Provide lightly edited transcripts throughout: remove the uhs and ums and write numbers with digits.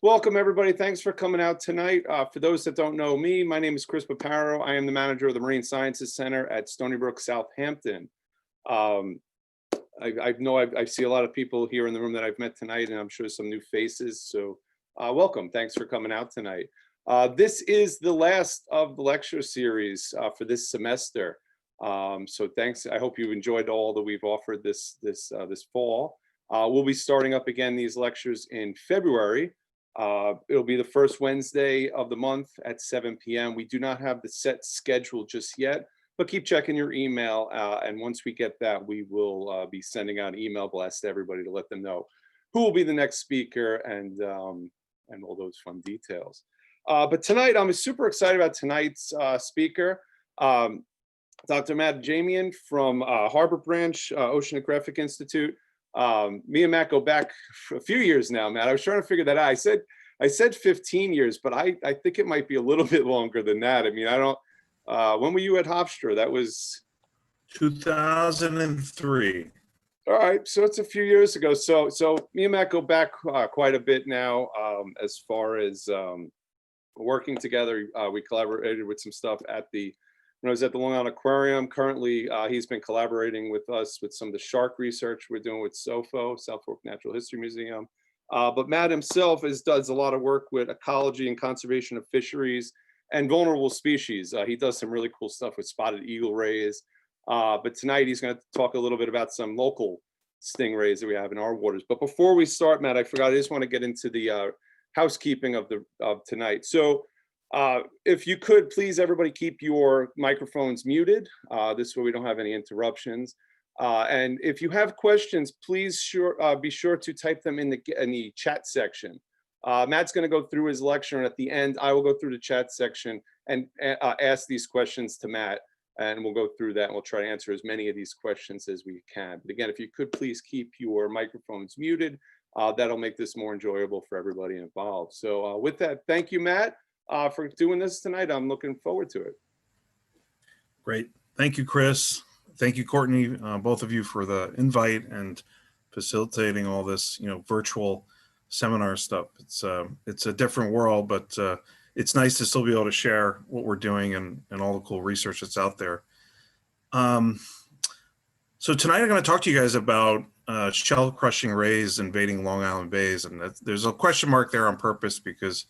Welcome, everybody. Thanks for coming out tonight. For those that don't know me, my name is Chris Paparo. I am the manager of the Marine Sciences Center at Stony Brook, Southampton. I see a lot of people here in the room that I've met tonight, and I'm sure some new faces. So welcome. Thanks for coming out tonight. This is the last of the lecture series for this semester. So thanks. I hope you enjoyed all that we've offered this fall. We'll be starting up again these lectures in February. It'll be the first Wednesday of the month at 7 p.m. We do not have the set schedule just yet, but keep checking your email. And once we get that, we will be sending out an email blast to everybody to let them know who will be the next speaker and all those fun details. But tonight, I'm super excited about tonight's speaker, Dr. Matt Ajemian from Harbor Branch Oceanographic Institute. Me and Matt go back for a few years now, Matt. I was trying to figure that out. I said 15 years, but I think it might be a little bit longer than that. I mean, I don't, when were you at Hofstra? That was 2003. All right, so it's a few years ago. So me and Matt go back quite a bit now, as far as working together. We collaborated with some stuff when I was at the Long Island Aquarium. Currently, he's been collaborating with us with some of the shark research we're doing with SOFO, South Fork Natural History Museum. But Matt himself does a lot of work with ecology and conservation of fisheries and vulnerable species. He does some really cool stuff with spotted eagle rays. But tonight he's going to talk a little bit about some local stingrays that we have in our waters. But before we start, Matt, I forgot, I just want to get into the housekeeping of tonight. So if you could, please, everybody, keep your microphones muted. This way we don't have any interruptions. And if you have questions, please be sure to type them in the chat section. Matt's going to go through his lecture, and at the end, I will go through the chat section and ask these questions to Matt, and we'll go through that, and we'll try to answer as many of these questions as we can. But again, if you could please keep your microphones muted, that'll make this more enjoyable for everybody involved. So with that, thank you, Matt, for doing this tonight. I'm looking forward to it. Great. Thank you, Chris. Thank you, Courtney, both of you, for the invite and facilitating all this, virtual seminar stuff. It's a different world, but it's nice to still be able to share what we're doing and all the cool research that's out there. So tonight I'm going to talk to you guys about shell crushing rays invading Long Island bays, and there's a question mark there on purpose because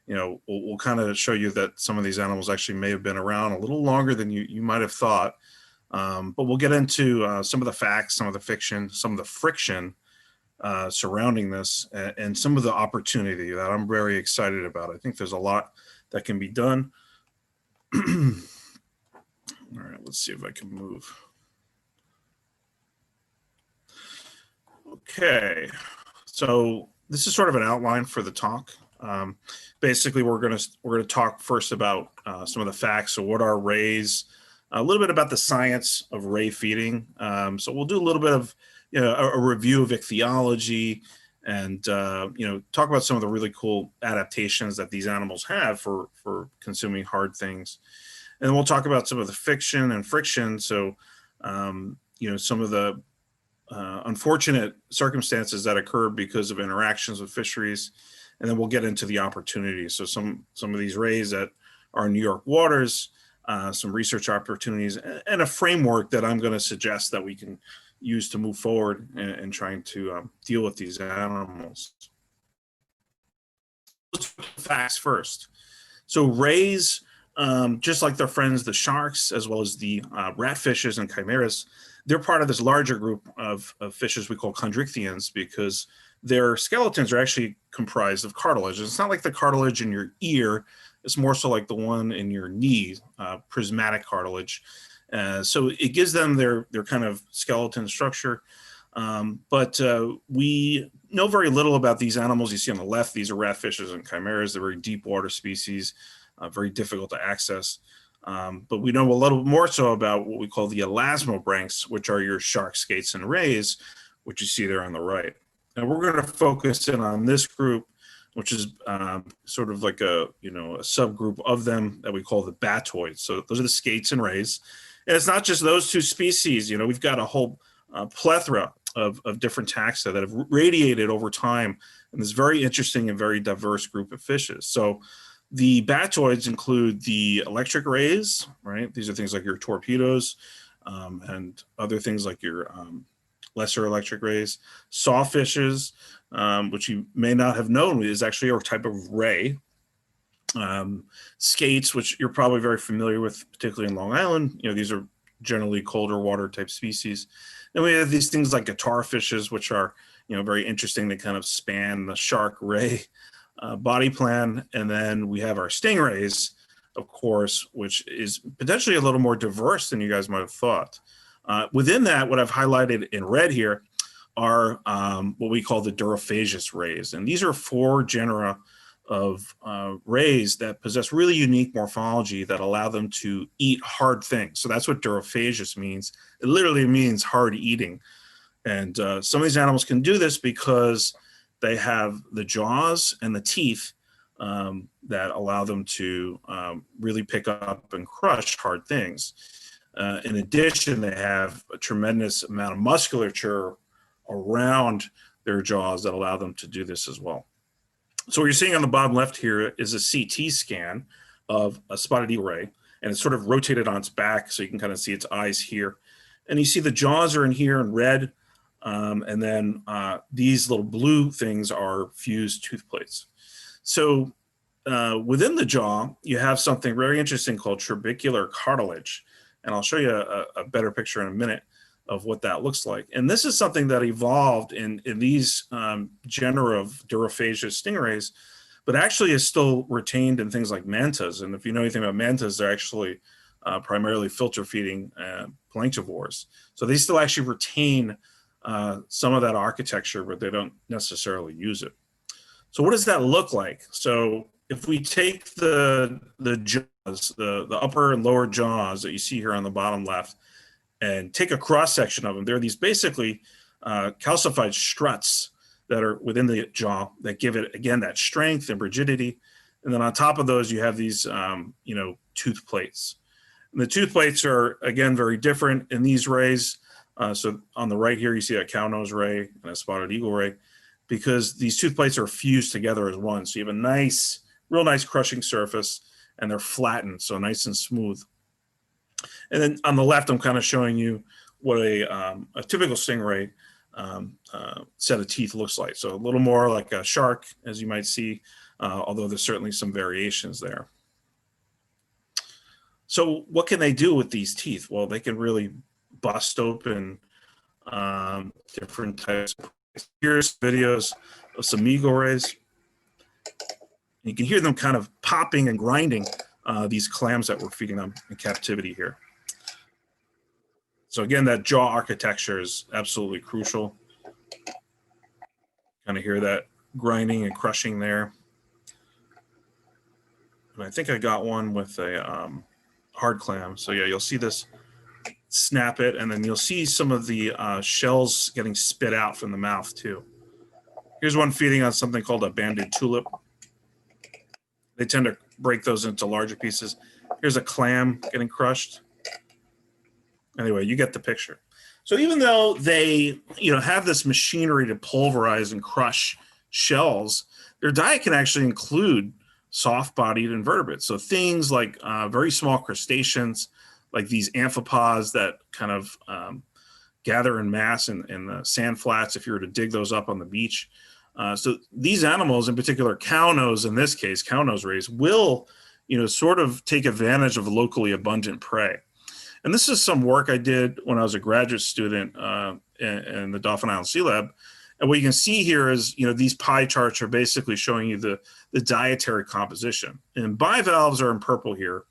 we'll kind of show you that some of these animals actually may have been around a little longer than you might have thought. But we'll get into some of the facts, some of the fiction, some of the friction surrounding this, and some of the opportunity that I'm very excited about. I think there's a lot that can be done. All right, let's see if I can move. Okay, so this is sort of an outline for the talk. Basically, we're gonna talk first about some of the facts. So, what are rays? A little bit about the science of ray feeding. So we'll do a little bit of a review of ichthyology, and talk about some of the really cool adaptations that these animals have for consuming hard things. And then we'll talk about some of the fiction and friction. So some of the unfortunate circumstances that occur because of interactions with fisheries. And then we'll get into the opportunities. So some of these rays that are in New York waters, some research opportunities, and a framework that I'm going to suggest that we can use to move forward in trying to deal with these animals. Let's look at the facts first. So rays, just like their friends, the sharks, as well as the ratfishes and chimeras, they're part of this larger group of fishes we call chondrichthyans because their skeletons are actually comprised of cartilage. It's not like the cartilage in your ear. It's more so like the one in your knee, prismatic cartilage. So it gives them their kind of skeleton structure. But we know very little about these animals. You see on the left, these are ratfishes and chimeras. They're very deep water species, very difficult to access. But we know a little more so about what we call the elasmobranchs, which are your sharks, skates, and rays, which you see there on the right. And we're going to focus in on this group, which is sort of like a subgroup of them that we call the batoids. So those are the skates and rays. And it's not just those two species. We've got a whole plethora of different taxa that have radiated over time in this very interesting and very diverse group of fishes. So the batoids include the electric rays, right? These are things like your torpedoes and other things like your lesser electric rays. Sawfishes, which you may not have known is actually a type of ray. Skates, which you're probably very familiar with, particularly in Long Island. These are generally colder water type species. Then we have these things like guitar fishes, which are, very interesting. They kind of span the shark ray body plan. And then we have our stingrays, of course, which is potentially a little more diverse than you guys might have thought. Within that, what I've highlighted in red here are what we call the durophagous rays. And these are 4 genera of rays that possess really unique morphology that allow them to eat hard things. So that's what durophagous means. It literally means hard eating. And some of these animals can do this because they have the jaws and the teeth that allow them to really pick up and crush hard things. In addition, they have a tremendous amount of musculature around their jaws that allow them to do this as well. So what you're seeing on the bottom left here is a CT scan of a spotted eagle ray, and it's sort of rotated on its back, so you can kind of see its eyes here. And you see the jaws are in here in red, and then these little blue things are fused tooth plates. So within the jaw, you have something very interesting called trabecular cartilage. And I'll show you a better picture in a minute of what that looks like. And this is something that evolved in these genera of durophagous stingrays, but actually is still retained in things like mantas. And if you know anything about mantas, they're actually primarily filter feeding planktivores. So they still actually retain some of that architecture, but they don't necessarily use it. So what does that look like? So if we take the jaws, the upper and lower jaws that you see here on the bottom left, and take a cross section of them, there are these basically calcified struts that are within the jaw that give it, again, that strength and rigidity. And then on top of those, you have these, tooth plates. And the tooth plates are, again, very different in these rays. So on the right here, you see a cownose ray and a spotted eagle ray, because these tooth plates are fused together as one. So you have a real nice crushing surface, and they're flattened, so nice and smooth. And then on the left, I'm kind of showing you what a typical stingray set of teeth looks like. So a little more like a shark, as you might see, although there's certainly some variations there. So what can they do with these teeth? Well, they can really bust open different types of rays. Here's videos of some eagle rays. You can hear them kind of popping and grinding these clams that we're feeding them in captivity here. So again, that jaw architecture is absolutely crucial. Kind of hear that grinding and crushing there. And I think I got one with a hard clam. So yeah, you'll see this snap it, and then you'll see some of the shells getting spit out from the mouth too. Here's one feeding on something called a banded tulip. They tend to break those into larger pieces. Here's a clam getting crushed. Anyway, you get the picture. So even though they, have this machinery to pulverize and crush shells, their diet can actually include soft-bodied invertebrates. So things like very small crustaceans, like these amphipods that kind of gather in mass in the sand flats if you were to dig those up on the beach. So these animals, in particular cownose in this case, cownose rays, will sort of take advantage of locally abundant prey. And this is some work I did when I was a graduate student in the Dauphin Island Sea Lab. And what you can see here is, these pie charts are basically showing you the dietary composition. And bivalves are in purple here,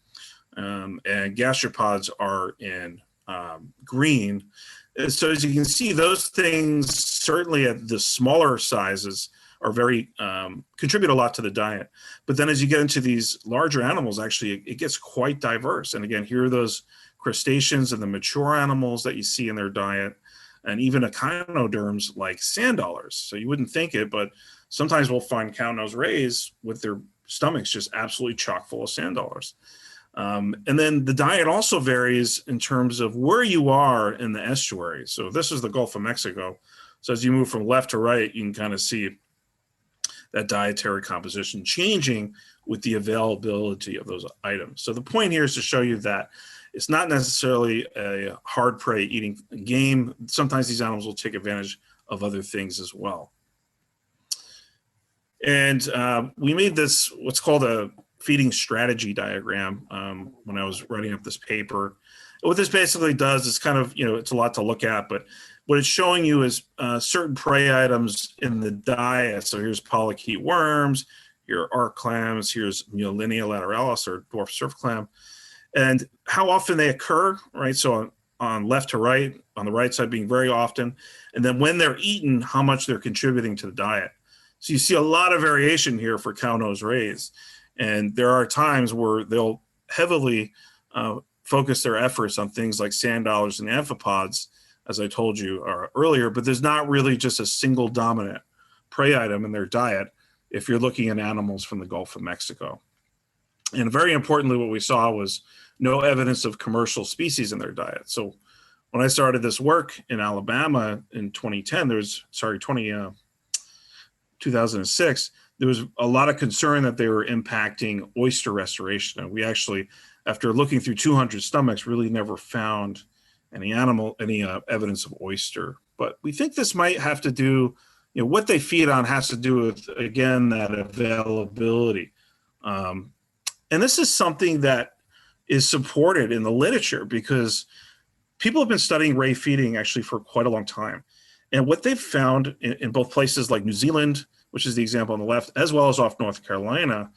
and gastropods are in green. And so as you can see, those things, certainly at the smaller sizes, are very contribute a lot to the diet. But then as you get into these larger animals, actually, it gets quite diverse. And again, here are those crustaceans and the mature animals that you see in their diet, and even echinoderms like sand dollars. So you wouldn't think it, but sometimes we'll find cownose rays with their stomachs just absolutely chock full of sand dollars. And then the diet also varies in terms of where you are in the estuary. So this is the Gulf of Mexico. So as you move from left to right, you can kind of see that dietary composition changing with the availability of those items. So the point here is to show you that it's not necessarily a hard prey eating game. Sometimes these animals will take advantage of other things as well. And we made this, what's called a feeding strategy diagram when I was writing up this paper. What this basically does is kind of, it's a lot to look at, but what it's showing you is certain prey items in the diet. So here's polychaete worms, here are arc clams, here's Myolinea lateralis or dwarf surf clam, and how often they occur, right? So on left to right, on the right side being very often, and then when they're eaten, how much they're contributing to the diet. So you see a lot of variation here for cownose rays. And there are times where they'll heavily focus their efforts on things like sand dollars and amphipods, as I told you earlier, but there's not really just a single dominant prey item in their diet if you're looking at animals from the Gulf of Mexico. And very importantly, what we saw was no evidence of commercial species in their diet. So when I started this work in Alabama in 2006, there was a lot of concern that they were impacting oyster restoration. And we actually, after looking through 200 stomachs, really never found any evidence of oyster. But we think this might have to do, what they feed on has to do with, again, that availability. And this is something that is supported in the literature because people have been studying ray feeding actually for quite a long time. And what they've found in both places like New Zealand, which is the example on the left, as well as off North Carolina,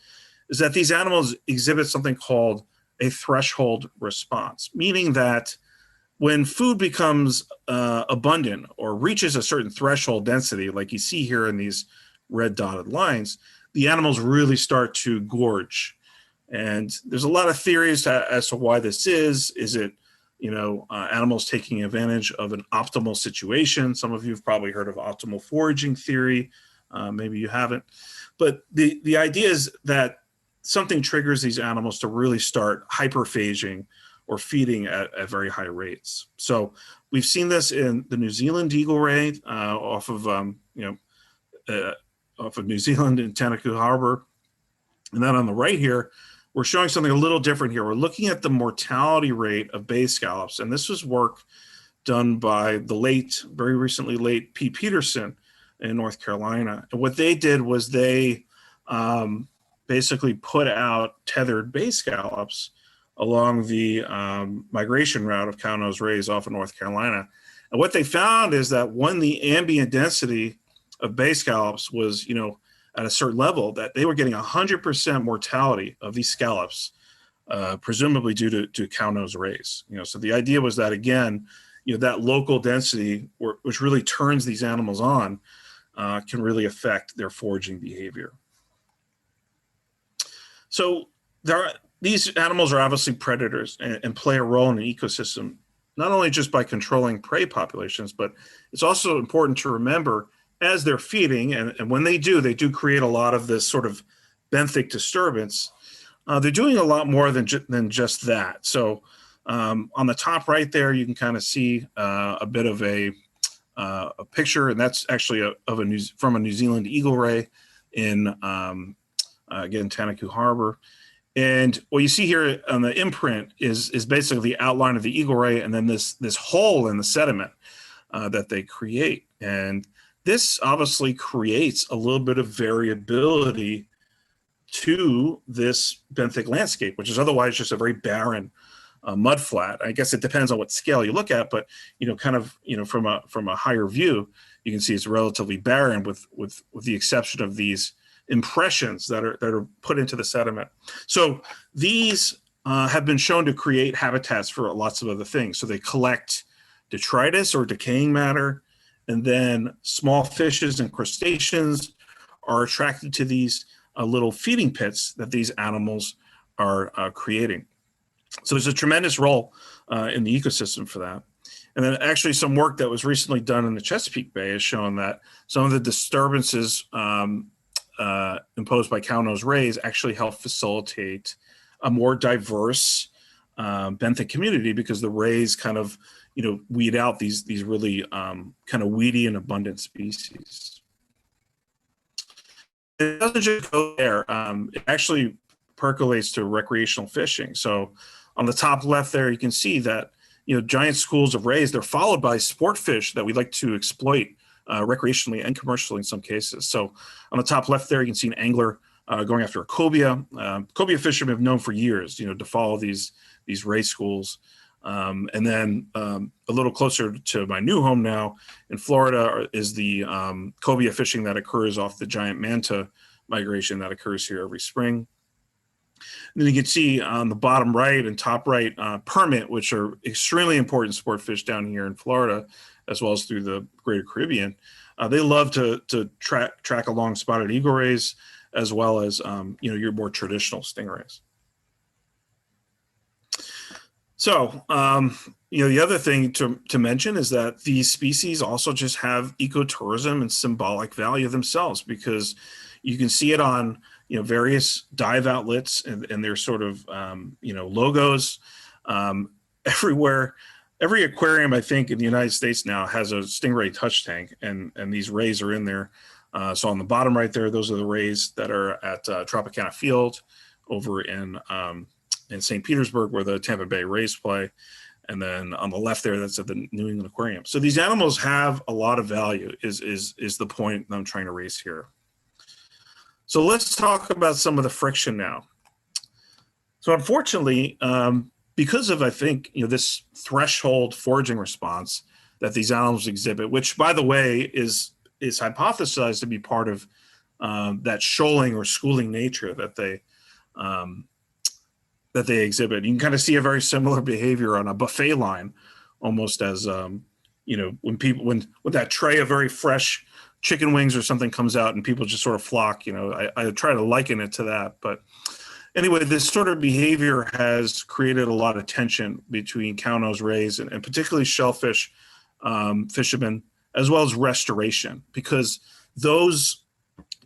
is that these animals exhibit something called a threshold response, meaning that when food becomes abundant or reaches a certain threshold density, like you see here in these red dotted lines, the animals really start to gorge. And there's a lot of theories as to why this is. Is it animals taking advantage of an optimal situation? Some of you have probably heard of optimal foraging theory. Maybe you haven't. But the idea is that something triggers these animals to really start hyperphaging or feeding at very high rates. So we've seen this in the New Zealand eagle ray off of New Zealand in Tanaku Harbor. And then on the right here, we're showing something a little different here. We're looking at the mortality rate of bay scallops. And this was work done by the very recently late P. Peterson in North Carolina. And what they did was they basically put out tethered bay scallops along the migration route of cownose rays off of North Carolina. And what they found is that when the ambient density of bay scallops was, at a certain level, that they were getting 100% mortality of these scallops, presumably due to cownose rays. So the idea was that, again, that local density, which really turns these animals on, can really affect their foraging behavior. So these animals are obviously predators and play a role in the ecosystem, not only just by controlling prey populations, but it's also important to remember as they're feeding, and when they do create a lot of this sort of benthic disturbance. They're doing a lot more than just that. So on the top right there, you can kind of see a bit of a picture, and that's actually from a New Zealand eagle ray in, again, Tanaku Harbor. And what you see here on the imprint is basically the outline of the eagle ray, and then this hole in the sediment that they create. And this obviously creates a little bit of variability to this benthic landscape, which is otherwise just a very barren mud flat. I guess it depends on what scale you look at, but from a higher view, you can see it's relatively barren with the exception of these impressions that are put into the sediment. So these have been shown to create habitats for lots of other things. So they collect detritus or decaying matter, and then small fishes and crustaceans are attracted to these little feeding pits that these animals are creating. So there's a tremendous role in the ecosystem for that. And then actually some work that was recently done in the Chesapeake Bay has shown that some of the disturbances imposed by cownose rays actually help facilitate a more diverse benthic community, because the rays kind of, weed out these really kind of weedy and abundant species. It doesn't just go there. It actually percolates to recreational fishing. So on the top left there, you can see that, giant schools of rays, they're followed by sport fish that we like to exploit recreationally and commercially in some cases. So on the top left there, you can see an angler going after a cobia. Cobia fishermen have known for years, to follow these ray schools. And then a little closer to my new home now in Florida is the cobia fishing that occurs off the giant manta migration that occurs here every spring. And then you can see on the bottom right and top right, permit, which are extremely important sport fish down here in Florida, as well as through the greater Caribbean. They love to track along spotted eagle rays, as well as your more traditional stingrays. So, the other thing to mention is that these species also just have ecotourism and symbolic value themselves, because you can see it on, various dive outlets and their sort of, logos everywhere. Every aquarium, I think, in the United States now has a stingray touch tank, and these rays are in there. So on the bottom right there, those are the rays that are at Tropicana Field over in St. Petersburg, where the Tampa Bay Rays play. And then on the left there, that's at the New England Aquarium. So these animals have a lot of value, is the point that I'm trying to raise here. So let's talk about some of the friction now. So unfortunately, because of, I think, this threshold foraging response that these animals exhibit, which, by the way, is hypothesized to be part of that shoaling or schooling nature that they exhibit. You can kind of see a very similar behavior on a buffet line, almost as when that tray of very fresh chicken wings or something comes out and people just sort of flock. I try to liken it to that. But anyway, this sort of behavior has created a lot of tension between cownose rays and particularly shellfish fishermen, as well as restoration, because those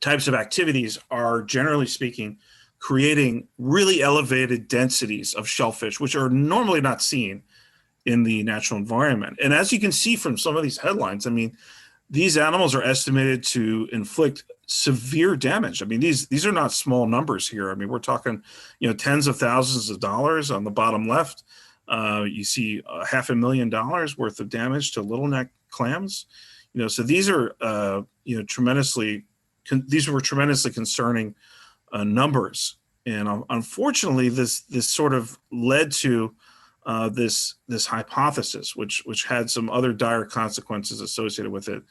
types of activities are, generally speaking, creating really elevated densities of shellfish, which are normally not seen in the natural environment. And as you can see from some of these headlines, I mean, these animals are estimated to inflict severe damage. I mean, these are not small numbers here. I mean, we're talking, tens of thousands of dollars. On the bottom left, you see $500,000 worth of damage to little neck clams. So these are, these were tremendously concerning numbers. And unfortunately, this sort of led to this hypothesis, which had some other dire consequences associated with it.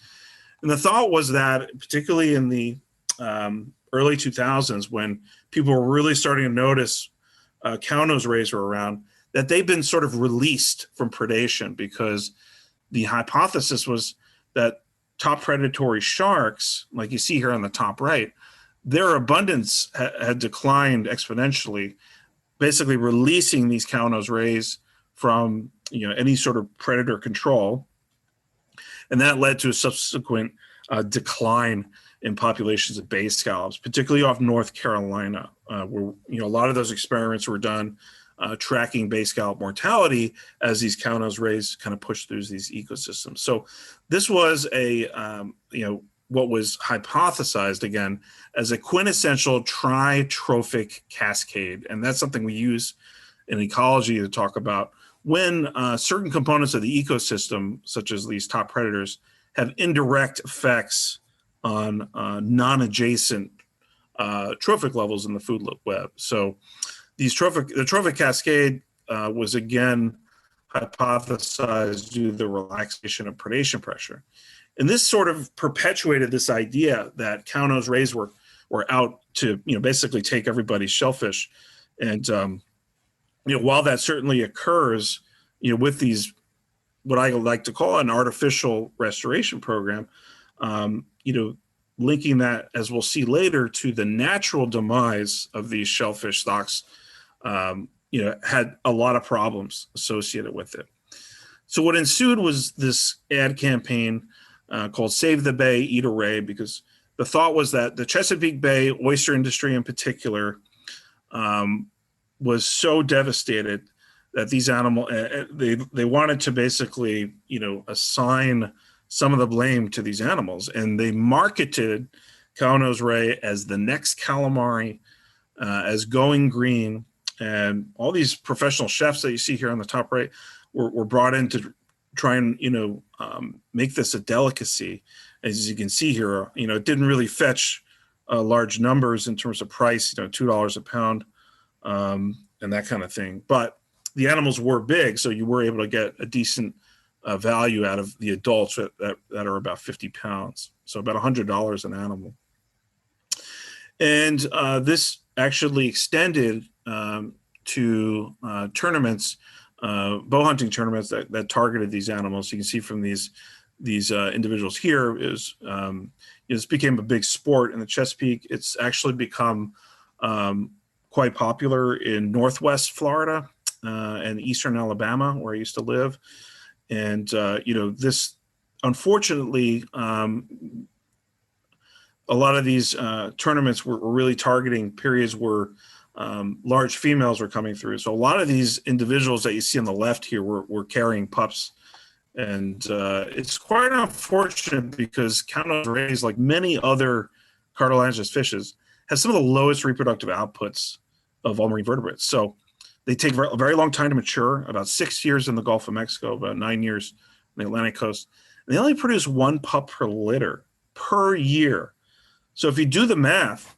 And the thought was that, particularly in the early 2000s, when people were really starting to notice cownose rays were around, that they've been sort of released from predation, because the hypothesis was that top predatory sharks, like you see here on the top right, their abundance had declined exponentially, basically releasing these cownose rays from any sort of predator control. And that led to a subsequent decline in populations of bay scallops, particularly off North Carolina, where a lot of those experiments were done tracking bay scallop mortality as these cownose rays kind of push through these ecosystems. So this was a what was hypothesized, again, as a quintessential tritrophic cascade. And that's something we use in ecology to talk about when certain components of the ecosystem, such as these top predators, have indirect effects on non-adjacent trophic levels in the food web. So the trophic cascade was, again, hypothesized due to the relaxation of predation pressure. And this sort of perpetuated this idea that cownose rays were out to basically take everybody's shellfish. And while that certainly occurs with these, what I like to call an artificial restoration program, linking that, as we'll see later, to the natural demise of these shellfish stocks, had a lot of problems associated with it. So what ensued was this ad campaign called Save the Bay, Eat a Ray, because the thought was that the Chesapeake Bay oyster industry in particular was so devastated that these animal they wanted to basically, you know, assign some of the blame to these animals, and they marketed cownose ray as the next calamari, as going green, and all these professional chefs that you see here on the top right were brought in to try and, you know, make this a delicacy. As you can see here, you know, it didn't really fetch large numbers in terms of price, you know, $2 a pound, and that kind of thing. But the animals were big, so you were able to get a decent value out of the adults that are about 50 pounds. So about $100 an animal. And this actually extended to tournaments, bow hunting tournaments that targeted these animals. You can see from these individuals here is this became a big sport in the Chesapeake. It's actually become quite popular in Northwest Florida and Eastern Alabama, where I used to live. And you know, this unfortunately, a lot of these tournaments were really targeting periods where large females were coming through. So a lot of these individuals that you see on the left here were carrying pups. And it's quite unfortunate because cownose rays, like many other cartilaginous fishes, has some of the lowest reproductive outputs of all marine vertebrates. So they take a very long time to mature, about 6 years in the Gulf of Mexico, about 9 years on the Atlantic coast. And they only produce 1 pup per litter per year. So if you do the math,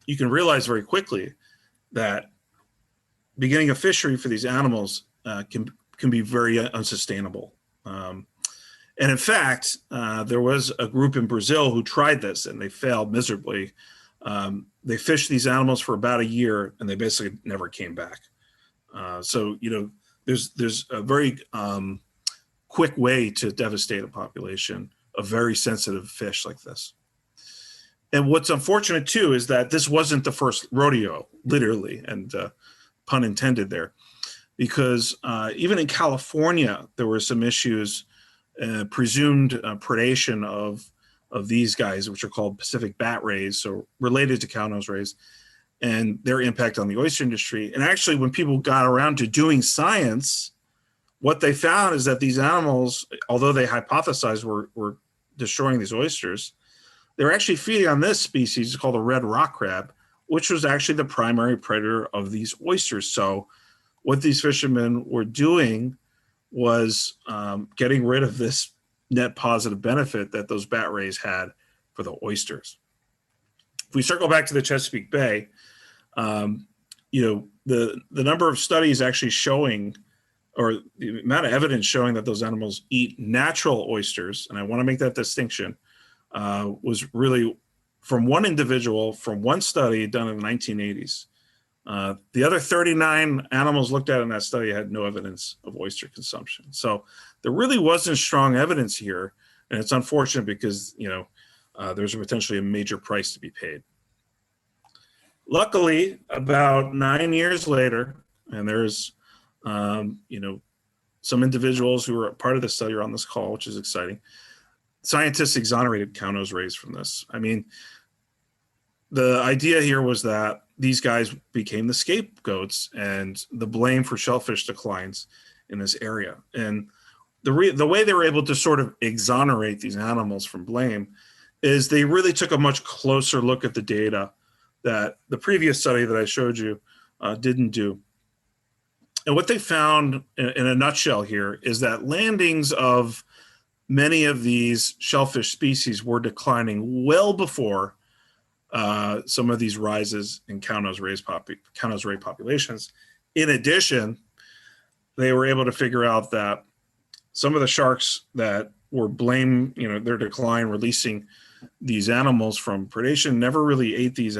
you can realize very quickly that beginning a fishery for these animals can be very unsustainable. And in fact, there was a group in Brazil who tried this and they failed miserably. They fished these animals for about a year and they basically never came back. So, you know, there's a very quick way to devastate a population of very sensitive fish like this. And what's unfortunate too is that this wasn't the first rodeo, literally, and pun intended there, because even in California, there were some issues, presumed predation of these guys, which are called Pacific bat rays, so related to cownose rays, and their impact on the oyster industry. And actually, when people got around to doing science, what they found is that these animals, although they hypothesized were destroying these oysters, they were actually feeding on this species called the red rock crab, which was actually the primary predator of these oysters. So what these fishermen were doing was getting rid of this net positive benefit that those bat rays had for the oysters. If we circle back to the Chesapeake Bay, you know, the number of studies actually showing, or the amount of evidence showing that those animals eat natural oysters, and I want to make that distinction, was really from one individual, from one study done in the 1980s. The other 39 animals looked at in that study had no evidence of oyster consumption. So there really wasn't strong evidence here. And it's unfortunate because, you know, there's potentially a major price to be paid. Luckily, about 9 years later, and there's, you know, some individuals who were part of the study are on this call, which is exciting. Scientists exonerated cownose rays from this. I mean, the idea here was that these guys became the scapegoats and the blame for shellfish declines in this area. And the way they were able to sort of exonerate these animals from blame is they really took a much closer look at the data that the previous study that I showed you didn't do. And what they found in a nutshell here is that landings of many of these shellfish species were declining well before some of these rises in cownose ray populations. In addition, they were able to figure out that some of the sharks that were blamed, you know, their decline, releasing these animals from predation, never really ate these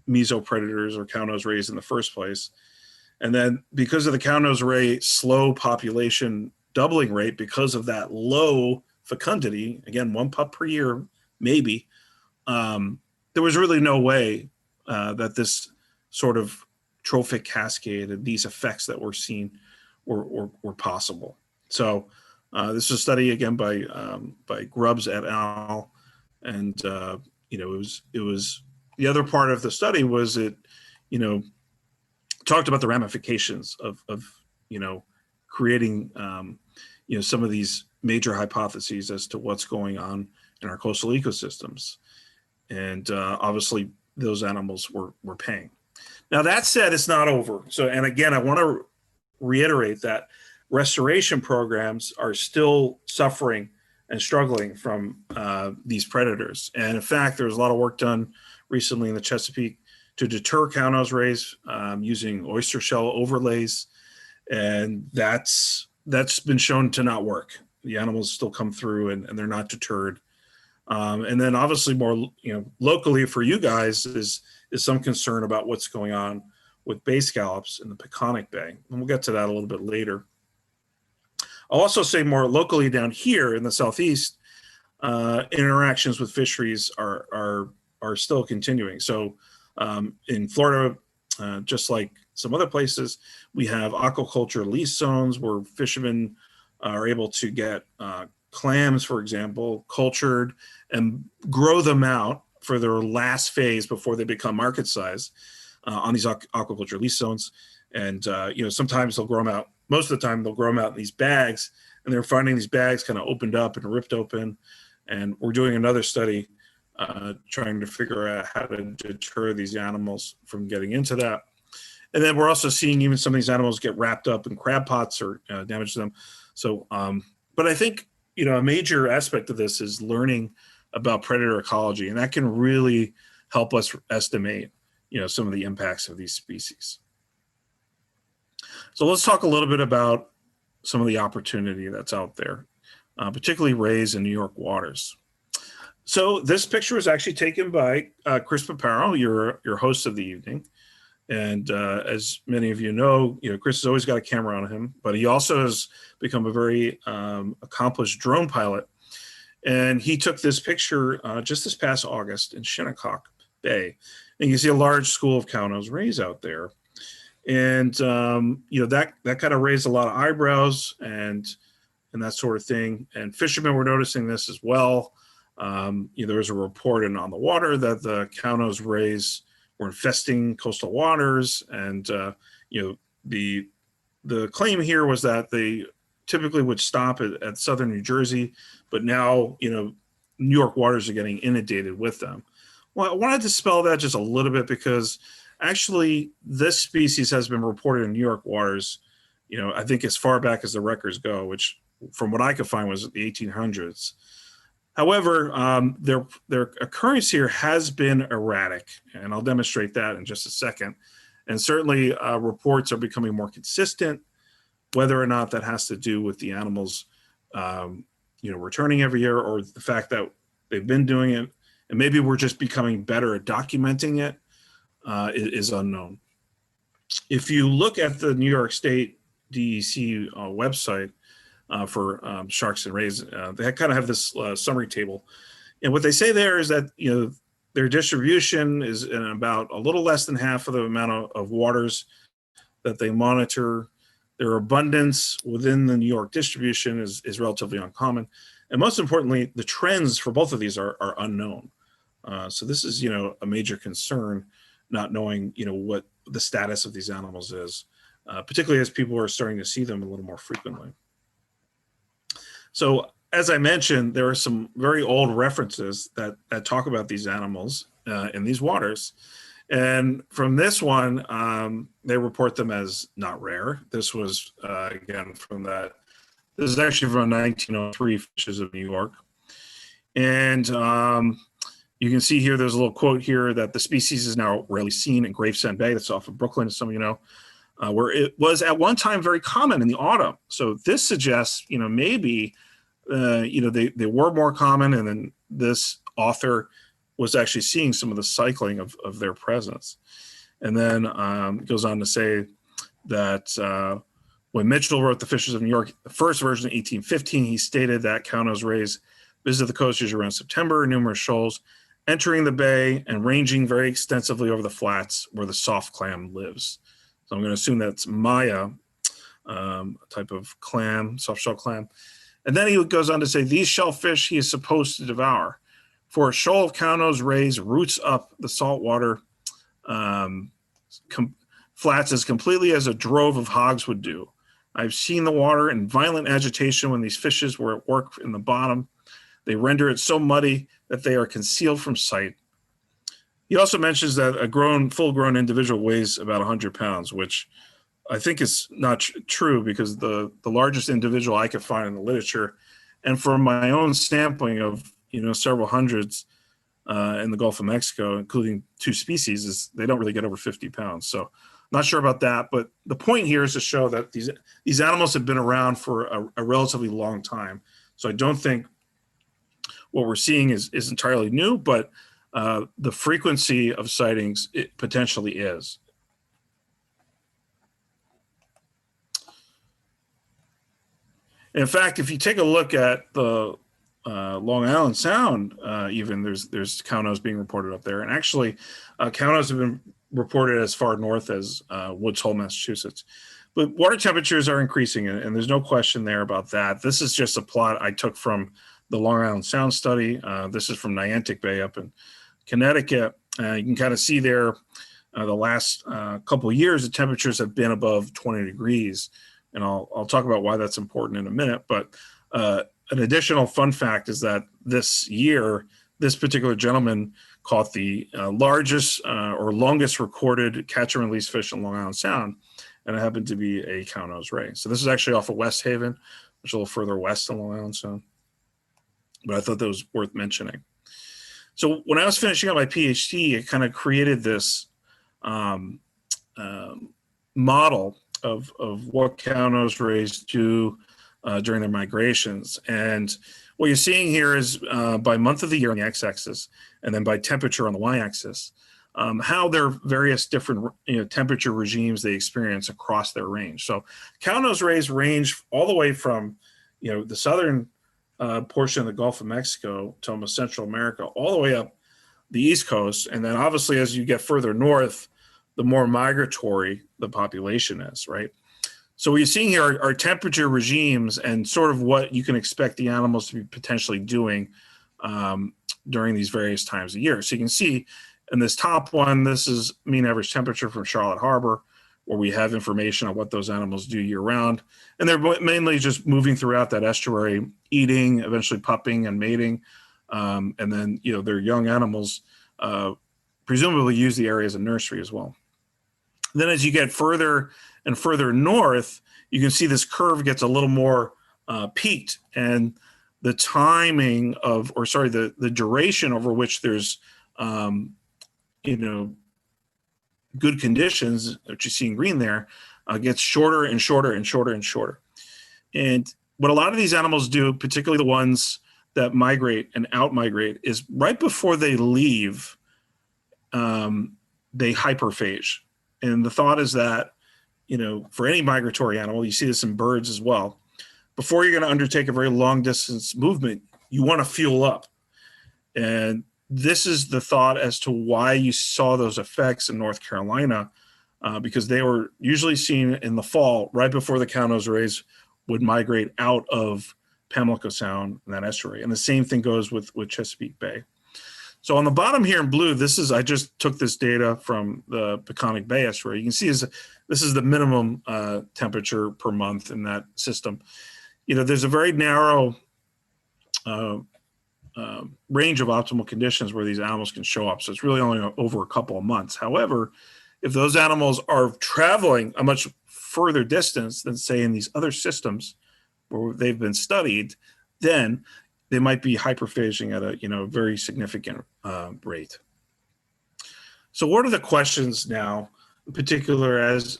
mesopredators or cownose rays in the first place. And then because of the cownose ray slow population doubling rate, because of that low fecundity, again, 1 pup per year, maybe, there was really no way that this sort of trophic cascade and these effects that we're seeing were possible. So this was a study again by Grubbs et al. And you know, it was the other part of the study was it, you know, talked about the ramifications of creating some of these major hypotheses as to what's going on in our coastal ecosystems. And obviously those animals were paying. Now that said, it's not over. So, and again, I want to reiterate that restoration programs are still suffering and struggling from these predators. And in fact, there was a lot of work done recently in the Chesapeake to deter cownose rays using oyster shell overlays. And that's been shown to not work. The animals still come through and they're not deterred. And then obviously more, locally for you guys is some concern about what's going on with bay scallops in the Peconic Bay. And we'll get to that a little bit later. I'll also say more locally down here in the Southeast, interactions with fisheries are still continuing. So in Florida, just like some other places, we have aquaculture lease zones where fishermen are able to get clams, for example, cultured and grow them out for their last phase before they become market size on these aquaculture lease zones. And, sometimes they'll grow them out. Most of the time they'll grow them out in these bags, and they're finding these bags kind of opened up and ripped open. And we're doing another study trying to figure out how to deter these animals from getting into that. And then we're also seeing even some of these animals get wrapped up in crab pots or damage them. So, but I think, a major aspect of this is learning about predator ecology, and that can really help us estimate, some of the impacts of these species. So let's talk a little bit about some of the opportunity that's out there, particularly rays in New York waters. So this picture was actually taken by Chris Paparo, your host of the evening. And as many of you know, Chris has always got a camera on him, but he also has become a very accomplished drone pilot. And he took this picture just this past August in Shinnecock Bay. And you can see a large school of cownose rays out there. And, that kind of raised a lot of eyebrows and that sort of thing. And fishermen were noticing this as well. There was a report on the water that the cownose rays were infesting coastal waters. And, the claim here was that they typically would stop at southern New Jersey, but now, New York waters are getting inundated with them. Well, I wanted to spell that just a little bit because actually this species has been reported in New York waters, I think as far back as the records go, which from what I could find was the 1800s. However, their occurrence here has been erratic, and I'll demonstrate that in just a second. And certainly reports are becoming more consistent, whether or not that has to do with the animals, returning every year, or the fact that they've been doing it, and maybe we're just becoming better at documenting it, is unknown. If you look at the New York State DEC website, for sharks and rays, they kind of have this summary table. And what they say there is that, their distribution is in about a little less than half of the amount of waters that they monitor. Their abundance within the New York distribution is relatively uncommon. And most importantly, the trends for both of these are unknown. So this is, a major concern, not knowing, what the status of these animals is, particularly as people are starting to see them a little more frequently. So as I mentioned, there are some very old references that talk about these animals in these waters. And from this one, they report them as not rare. This was, again, this is actually from 1903 Fishes of New York. And you can see here, there's a little quote here that the species is now rarely seen in Gravesend Bay. That's off of Brooklyn, as some of you know, where it was at one time very common in the autumn. So this suggests, maybe, they were more common, and then this author was actually seeing some of the cycling of their presence. And then it goes on to say that when Mitchell wrote The Fishes of New York, the first version in 1815, he stated that cownose rays visit the coast usually around September, numerous shoals, entering the bay and ranging very extensively over the flats where the soft clam lives. So I'm going to assume that's Maya, type of clam, soft shell clam. And then he goes on to say, these shellfish he is supposed to devour. For a shoal of cownose rays roots up the saltwater flats as completely as a drove of hogs would do. I've seen the water in violent agitation when these fishes were at work in the bottom. They render it so muddy that they are concealed from sight. He also mentions that a full-grown individual weighs about 100 pounds, which I think is not true, because the largest individual I could find in the literature, and from my own sampling of several hundreds in the Gulf of Mexico, including 2 species, is they don't really get over 50 pounds. So not sure about that, but the point here is to show that these animals have been around for a relatively long time. So I don't think what we're seeing is entirely new, but the frequency of sightings, it potentially is. In fact, if you take a look at the Long Island Sound, even there's cownose being reported up there, and actually cownose have been reported as far north as Woods Hole, Massachusetts. But water temperatures are increasing, and there's no question there about that. This is just a plot I took from the Long Island Sound study. This is from Niantic Bay up in Connecticut. You can kind of see there the last couple of years, the temperatures have been above 20 degrees. And I'll talk about why that's important in a minute. But an additional fun fact is that this year, this particular gentleman caught the largest or longest recorded catch and release fish in Long Island Sound, and it happened to be a cownose ray. So this is actually off of West Haven, which is a little further west in Long Island Sound. But I thought that was worth mentioning. So when I was finishing up my PhD, it kind of created this model of what cownose rays do during their migrations. And what you're seeing here is by month of the year on the x-axis, and then by temperature on the y-axis, how their various different temperature regimes they experience across their range. So cownose rays range all the way from the southern portion of the Gulf of Mexico to almost Central America, all the way up the East Coast. And then obviously as you get further north, the more migratory the population is, right? So what you're seeing here are temperature regimes and sort of what you can expect the animals to be potentially doing during these various times of year. So you can see in this top one, this is mean average temperature from Charlotte Harbor, where we have information on what those animals do year round. And they're mainly just moving throughout that estuary, eating, eventually pupping and mating. And then, their young animals presumably use the area as a nursery as well. Then as you get further and further north, you can see this curve gets a little more peaked, and the timing of, the duration over which there's, good conditions, which you see in green there, gets shorter and shorter and shorter and shorter. And what a lot of these animals do, particularly the ones that migrate and out-migrate, is right before they leave, they hyperphage. And the thought is that, for any migratory animal, you see this in birds as well, before you're going to undertake a very long distance movement, you want to fuel up. And this is the thought as to why you saw those effects in North Carolina, because they were usually seen in the fall, right before the cownose rays would migrate out of Pamlico Sound and that estuary. And the same thing goes with Chesapeake Bay. So on the bottom here in blue, I just took this data from the Peconic Bay estuary. You can see this is the minimum temperature per month in that system. There's a very narrow range of optimal conditions where these animals can show up. So it's really only over a couple of months. However, if those animals are traveling a much further distance than, say, in these other systems where they've been studied, then they might be hyperphaging at a very significant rate. So what are the questions now, in particular as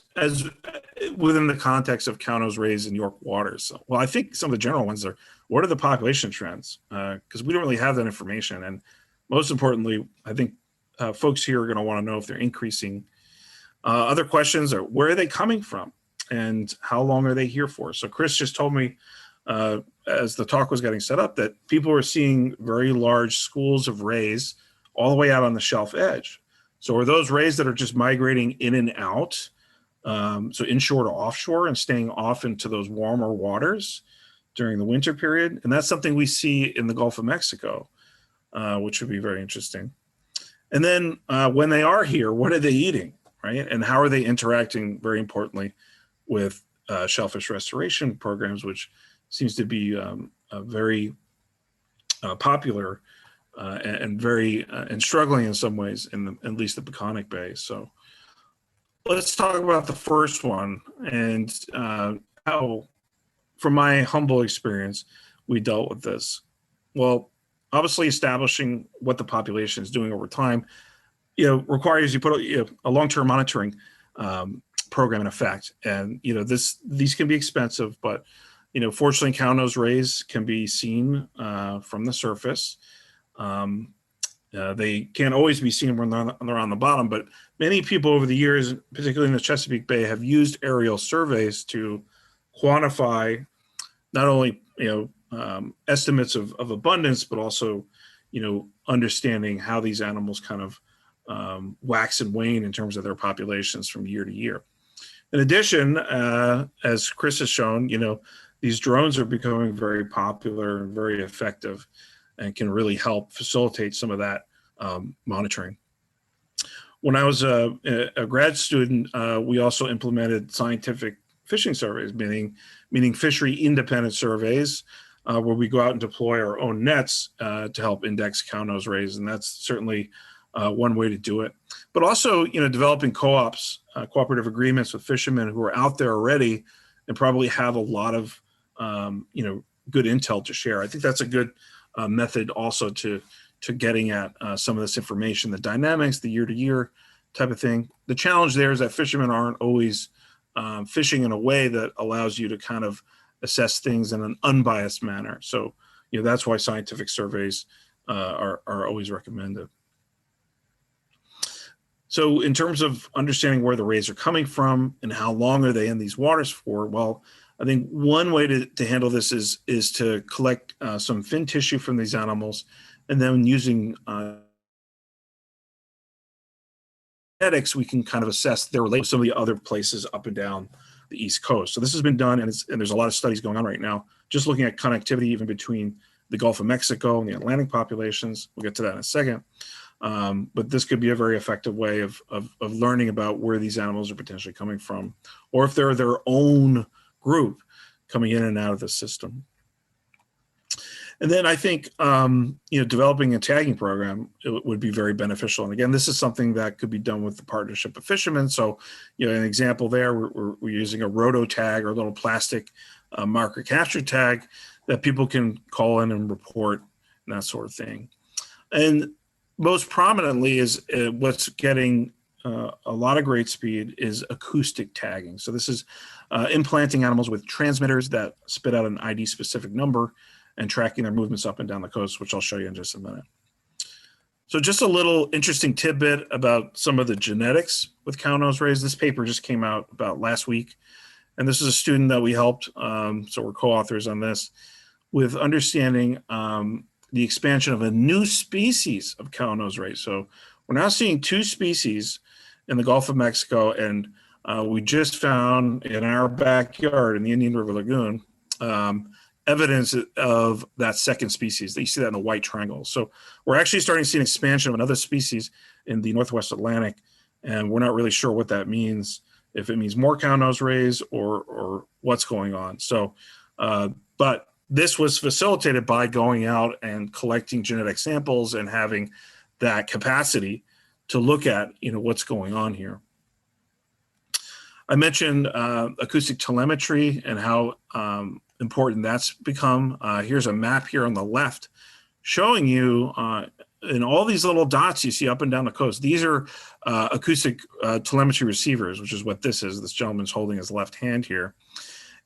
within the context of cownose rays in York waters? Well, I think some of the general ones are, what are the population trends? Because we don't really have that information. And most importantly, I think folks here are going to want to know if they're increasing. Other questions are, where are they coming from? And how long are they here for? So Chris just told me, as the talk was getting set up, that people were seeing very large schools of rays all the way out on the shelf edge. So are those rays that are just migrating in and out, so inshore to offshore and staying off into those warmer waters during the winter period? And that's something we see in the Gulf of Mexico, which would be very interesting. And then when they are here, what are they eating, right? And how are they interacting, very importantly, with shellfish restoration programs, which seems to be a very popular and very and struggling in some ways in at least the Peconic Bay. So let's talk about the first one and how, from my humble experience, we dealt with this. Well, obviously establishing what the population is doing over time, requires you put a long-term monitoring program in effect. And, these can be expensive, but, fortunately cownose rays can be seen from the surface. They can't always be seen when they're on the bottom, but many people over the years, particularly in the Chesapeake Bay, have used aerial surveys to quantify not only, estimates of abundance, but also, understanding how these animals kind of wax and wane in terms of their populations from year to year. In addition, as Chris has shown, these drones are becoming very popular and very effective and can really help facilitate some of that monitoring. When I was a grad student, we also implemented scientific fishing surveys, meaning fishery independent surveys, where we go out and deploy our own nets to help index cownose rays, and that's certainly one way to do it. But also, developing co-ops, cooperative agreements with fishermen who are out there already and probably have a lot of, good intel to share. I think that's a good method also to getting at some of this information, the dynamics, the year-to-year type of thing. The challenge there is that fishermen aren't always fishing in a way that allows you to kind of assess things in an unbiased manner. So, that's why scientific surveys are always recommended. So in terms of understanding where the rays are coming from and how long are they in these waters for, well, I think one way to handle this is to collect some fin tissue from these animals, and then using genetics, we can kind of assess their relationship with some of the other places up and down the East Coast. So this has been done, and there's a lot of studies going on right now, just looking at connectivity even between the Gulf of Mexico and the Atlantic populations. We'll get to that in a second. But this could be a very effective way of learning about where these animals are potentially coming from, or if they're their own group coming in and out of the system. And then I think, developing a tagging program would be very beneficial. And again, this is something that could be done with the Partnership of Fishermen. So, an example there, we're using a roto tag or a little plastic marker capture tag that people can call in and report and that sort of thing. And most prominently is what's getting a lot of great speed is acoustic tagging. So this is implanting animals with transmitters that spit out an ID specific number and tracking their movements up and down the coast, which I'll show you in just a minute. So just a little interesting tidbit about some of the genetics with cownose rays. This paper just came out about last week, and this is a student that we helped, so we're co-authors on this, with understanding the expansion of a new species of cownose rays. So we're now seeing two species in the Gulf of Mexico, and we just found in our backyard in the Indian River Lagoon evidence of that second species. You see that in the white triangle. So we're actually starting to see an expansion of another species in the Northwest Atlantic, and we're not really sure what that means, if it means more cownose rays or what's going on. So, but this was facilitated by going out and collecting genetic samples and having that capacity to look at, what's going on here. I mentioned acoustic telemetry and how important that's become. Here's a map here on the left showing you in all these little dots you see up and down the coast. These are acoustic telemetry receivers, which is what this is. This gentleman's holding his left hand here.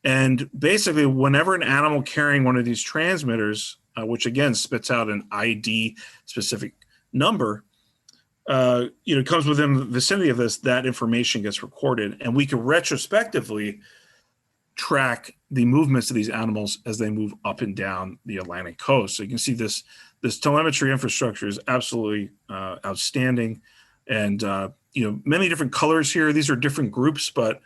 And basically, whenever an animal carrying one of these transmitters, which again spits out an ID specific number, comes within the vicinity of this, that information gets recorded, and we can retrospectively track the movements of these animals as they move up and down the Atlantic coast. So you can see this telemetry infrastructure is absolutely outstanding, and many different colors here. These are different groups, but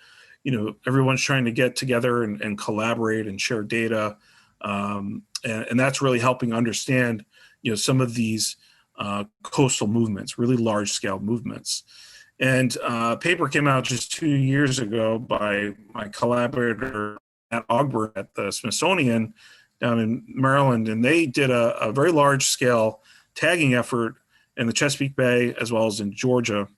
everyone's trying to get together and collaborate and share data, and that's really helping understand some of these coastal movements, really large scale movements. And a paper came out just 2 years ago by my collaborator at Ogburn at the Smithsonian down in Maryland, and they did a very large scale tagging effort in the Chesapeake Bay as well as in Georgia.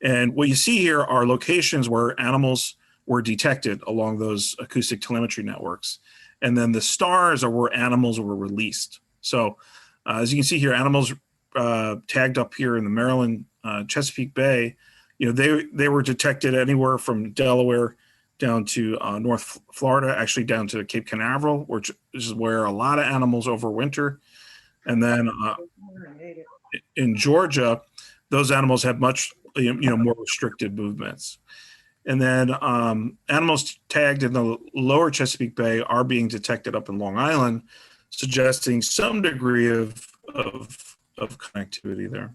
And what you see here are locations where animals were detected along those acoustic telemetry networks. And then the stars are where animals were released. So as you can see here, animals tagged up here in the Maryland Chesapeake Bay, they were detected anywhere from Delaware down to North Florida, actually down to Cape Canaveral, which is where a lot of animals overwinter. And then in Georgia, those animals have much more restricted movements. And then animals tagged in the lower Chesapeake Bay are being detected up in Long Island, suggesting some degree of connectivity there.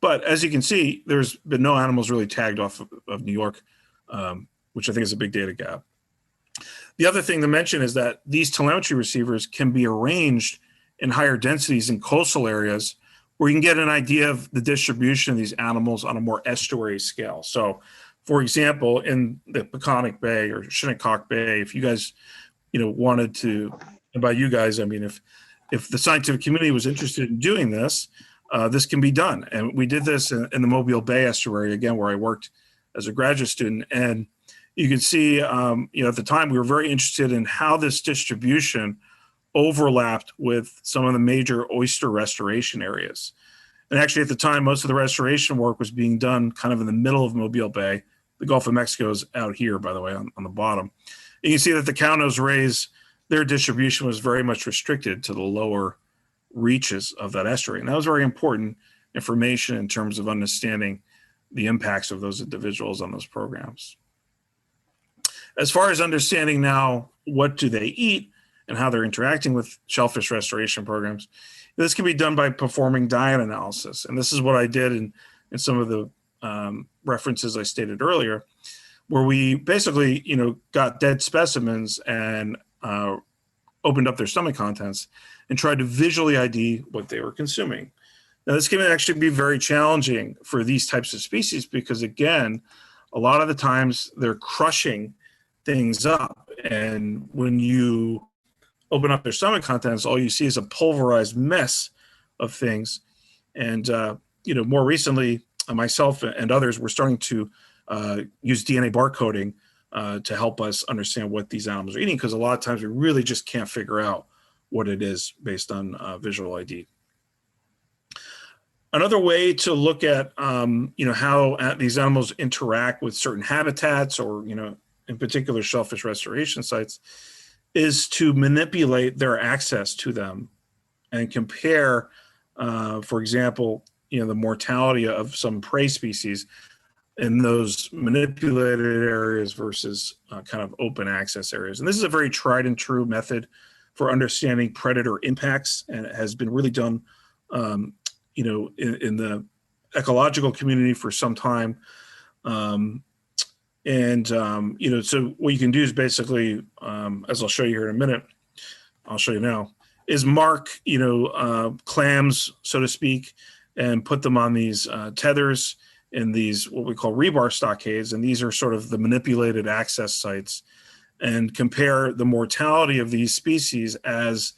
But as you can see, there's been no animals really tagged off of New York, which I think is a big data gap. The other thing to mention is that these telemetry receivers can be arranged in higher densities in coastal areas where you can get an idea of the distribution of these animals on a more estuary scale. So, for example, in the Peconic Bay or Shinnecock Bay, if you guys, wanted to, and by you guys, I mean, if the scientific community was interested in doing this, this can be done. And we did this in the Mobile Bay estuary, again, where I worked as a graduate student. And you can see, at the time, we were very interested in how this distribution overlapped with some of the major oyster restoration areas. And actually, at the time, most of the restoration work was being done kind of in the middle of Mobile Bay. The Gulf of Mexico is out here, by the way, on the bottom. And you can see that the cownose rays, their distribution was very much restricted to the lower reaches of that estuary. And that was very important information in terms of understanding the impacts of those individuals on those programs. As far as understanding now what do they eat and how they're interacting with shellfish restoration programs, this can be done by performing diet analysis. And this is what I did in some of the references I stated earlier, where we basically, got dead specimens and opened up their stomach contents and tried to visually ID what they were consuming. Now, this can actually be very challenging for these types of species because, again, a lot of the times they're crushing things up. And when you open up their stomach contents, all you see is a pulverized mess of things. And, more recently, myself and others were starting to use DNA barcoding to help us understand what these animals are eating, because a lot of times we really just can't figure out what it is based on visual ID. Another way to look at, how these animals interact with certain habitats or, in particular shellfish restoration sites, is to manipulate their access to them and compare, for example, the mortality of some prey species in those manipulated areas versus kind of open access areas. And this is a very tried and true method for understanding predator impacts, and it has been really done, in the ecological community for some time. So what you can do is basically, as I'll show you here in a minute, I'll show you now, is mark, clams, so to speak, and put them on these tethers in these, what we call rebar stockades. And these are sort of the manipulated access sites, and compare the mortality of these species as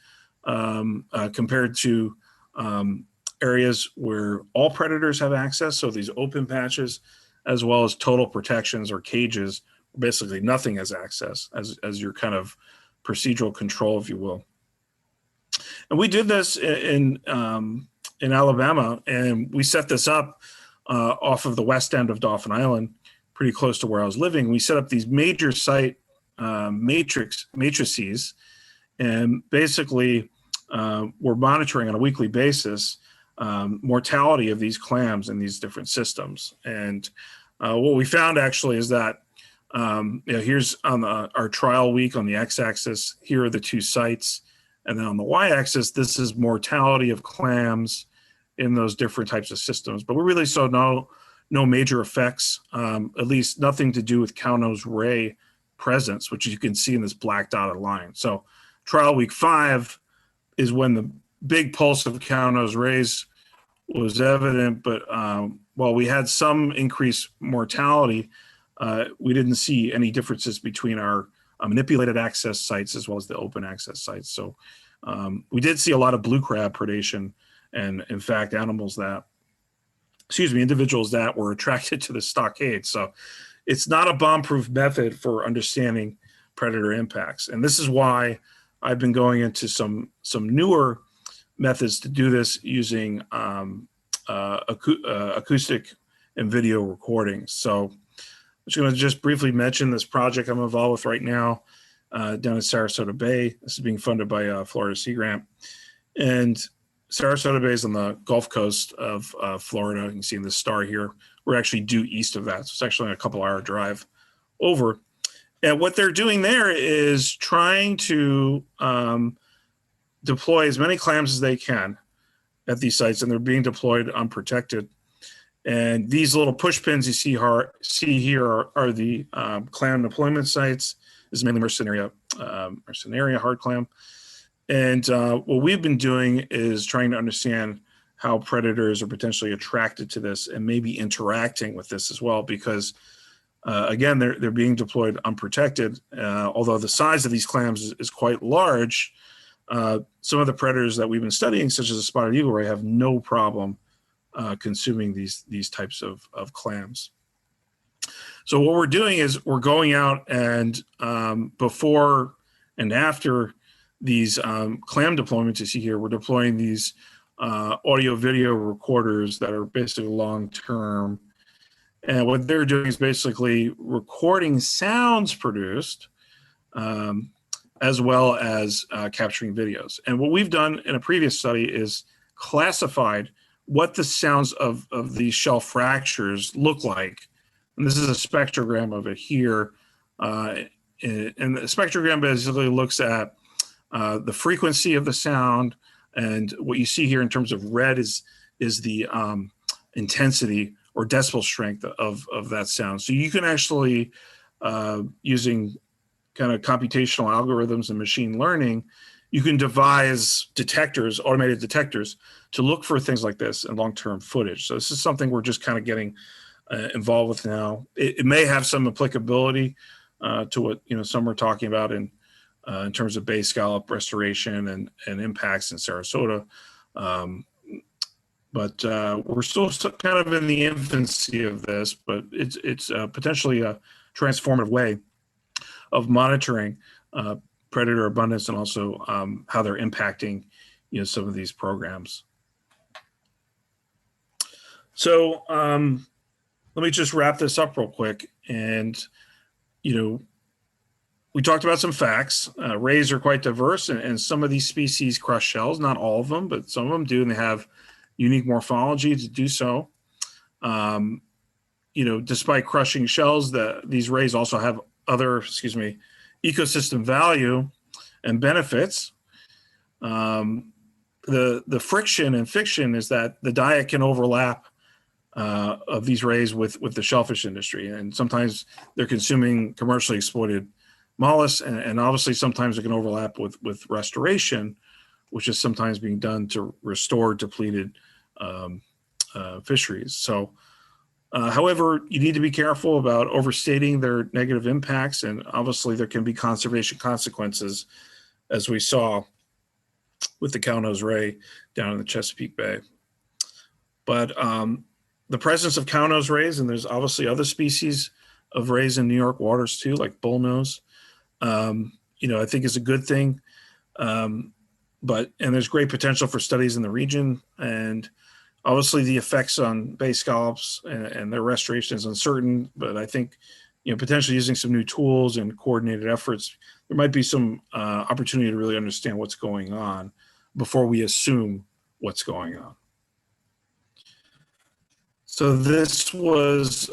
compared to areas where all predators have access. So these open patches, as well as total protections or cages, basically nothing has access as your kind of procedural control, if you will. And we did this in Alabama, and we set this up off of the west end of Dauphin Island, pretty close to where I was living. We set up these major site matrices, and basically we're monitoring on a weekly basis mortality of these clams in these different systems. And what we found actually is that here's on our trial week on the x-axis, here are the two sites. And then on the y-axis, this is mortality of clams in those different types of systems. But we really saw no major effects, at least nothing to do with cownose ray presence, which you can see in this black dotted line. So trial week 5 is when the big pulse of cownose rays was evident, but while we had some increased mortality, we didn't see any differences between our manipulated access sites as well as the open access sites. So we did see a lot of blue crab predation, and in fact, individuals that were attracted to the stockade. So it's not a bomb-proof method for understanding predator impacts. And this is why I've been going into some newer methods to do this using acoustic and video recordings. So I'm just going to just briefly mention this project I'm involved with right now down in Sarasota Bay. This is being funded by Florida Sea Grant. And Sarasota Bay is on the Gulf Coast of Florida. You can see in the star here. We're actually due east of that. So it's actually a couple-hour drive over. And what they're doing there is trying to deploy as many clams as they can at these sites, and they're being deployed unprotected. And these little push pins you see here are the clam deployment sites. This is mainly Mercenaria hard clam. And what we've been doing is trying to understand how predators are potentially attracted to this and maybe interacting with this as well, because again, they're being deployed unprotected. Although the size of these clams is quite large, some of the predators that we've been studying, such as the spotted eagle ray, have no problem consuming these types of clams. So what we're doing is we're going out and before and after these clam deployments you see here, we're deploying these audio video recorders that are basically long-term. And what they're doing is basically recording sounds produced as well as capturing videos. And what we've done in a previous study is classified what the sounds of these shell fractures look like. And this is a spectrogram of it here. And the spectrogram basically looks at the frequency of the sound, and what you see here in terms of red is the intensity or decibel strength of that sound. So you can actually, using kind of computational algorithms and machine learning, you can devise detectors, automated detectors, to look for things like this in long-term footage. So this is something we're just kind of getting involved with now. It may have some applicability to what some are talking about in terms of bay scallop restoration and impacts in Sarasota. But we're still kind of in the infancy of this, but it's potentially a transformative way of monitoring predator abundance and also how they're impacting some of these programs. So let me just wrap this up real quick. And we talked about some facts. Rays are quite diverse, and some of these species crush shells. Not all of them, but some of them do, and they have unique morphology to do so. Despite crushing shells, these rays also have other, ecosystem value and benefits. The friction and fiction is that the diet can overlap of these rays with the shellfish industry, and sometimes they're consuming commercially exploited mollusks, and obviously sometimes it can overlap with restoration, which is sometimes being done to restore depleted fisheries. So, however, you need to be careful about overstating their negative impacts, and obviously there can be conservation consequences, as we saw with the cownose ray down in the Chesapeake Bay. But the presence of cownose rays, and there's obviously other species of rays in New York waters too, like bullnose, I think is a good thing. And there's great potential for studies in the region, and obviously the effects on bay scallops and their restoration is uncertain, but I think, potentially using some new tools and coordinated efforts, there might be some opportunity to really understand what's going on before we assume what's going on. So this was,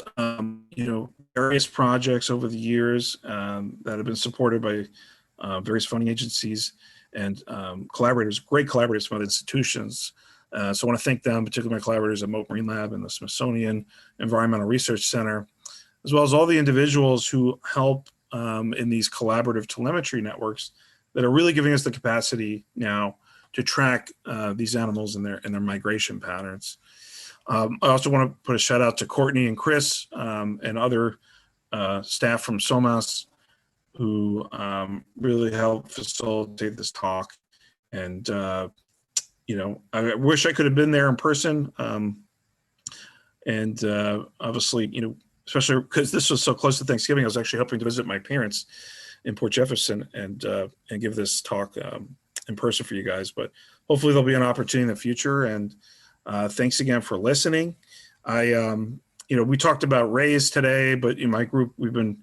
various projects over the years that have been supported by various funding agencies and great collaborators from other institutions. So I want to thank them, particularly my collaborators at Mote Marine Lab and the Smithsonian Environmental Research Center, as well as all the individuals who help in these collaborative telemetry networks that are really giving us the capacity now to track these animals and their migration patterns. I also want to put a shout out to Courtney and Chris and other staff from SoMAS who really helped facilitate this talk. And, you know, I wish I could have been there in person. And obviously, you know, especially because this was so close to Thanksgiving, I was actually hoping to visit my parents in Port Jefferson and give this talk in person for you guys. But hopefully there'll be an opportunity in the future. And thanks again for listening. You know, we talked about rays today, but in my group, we've been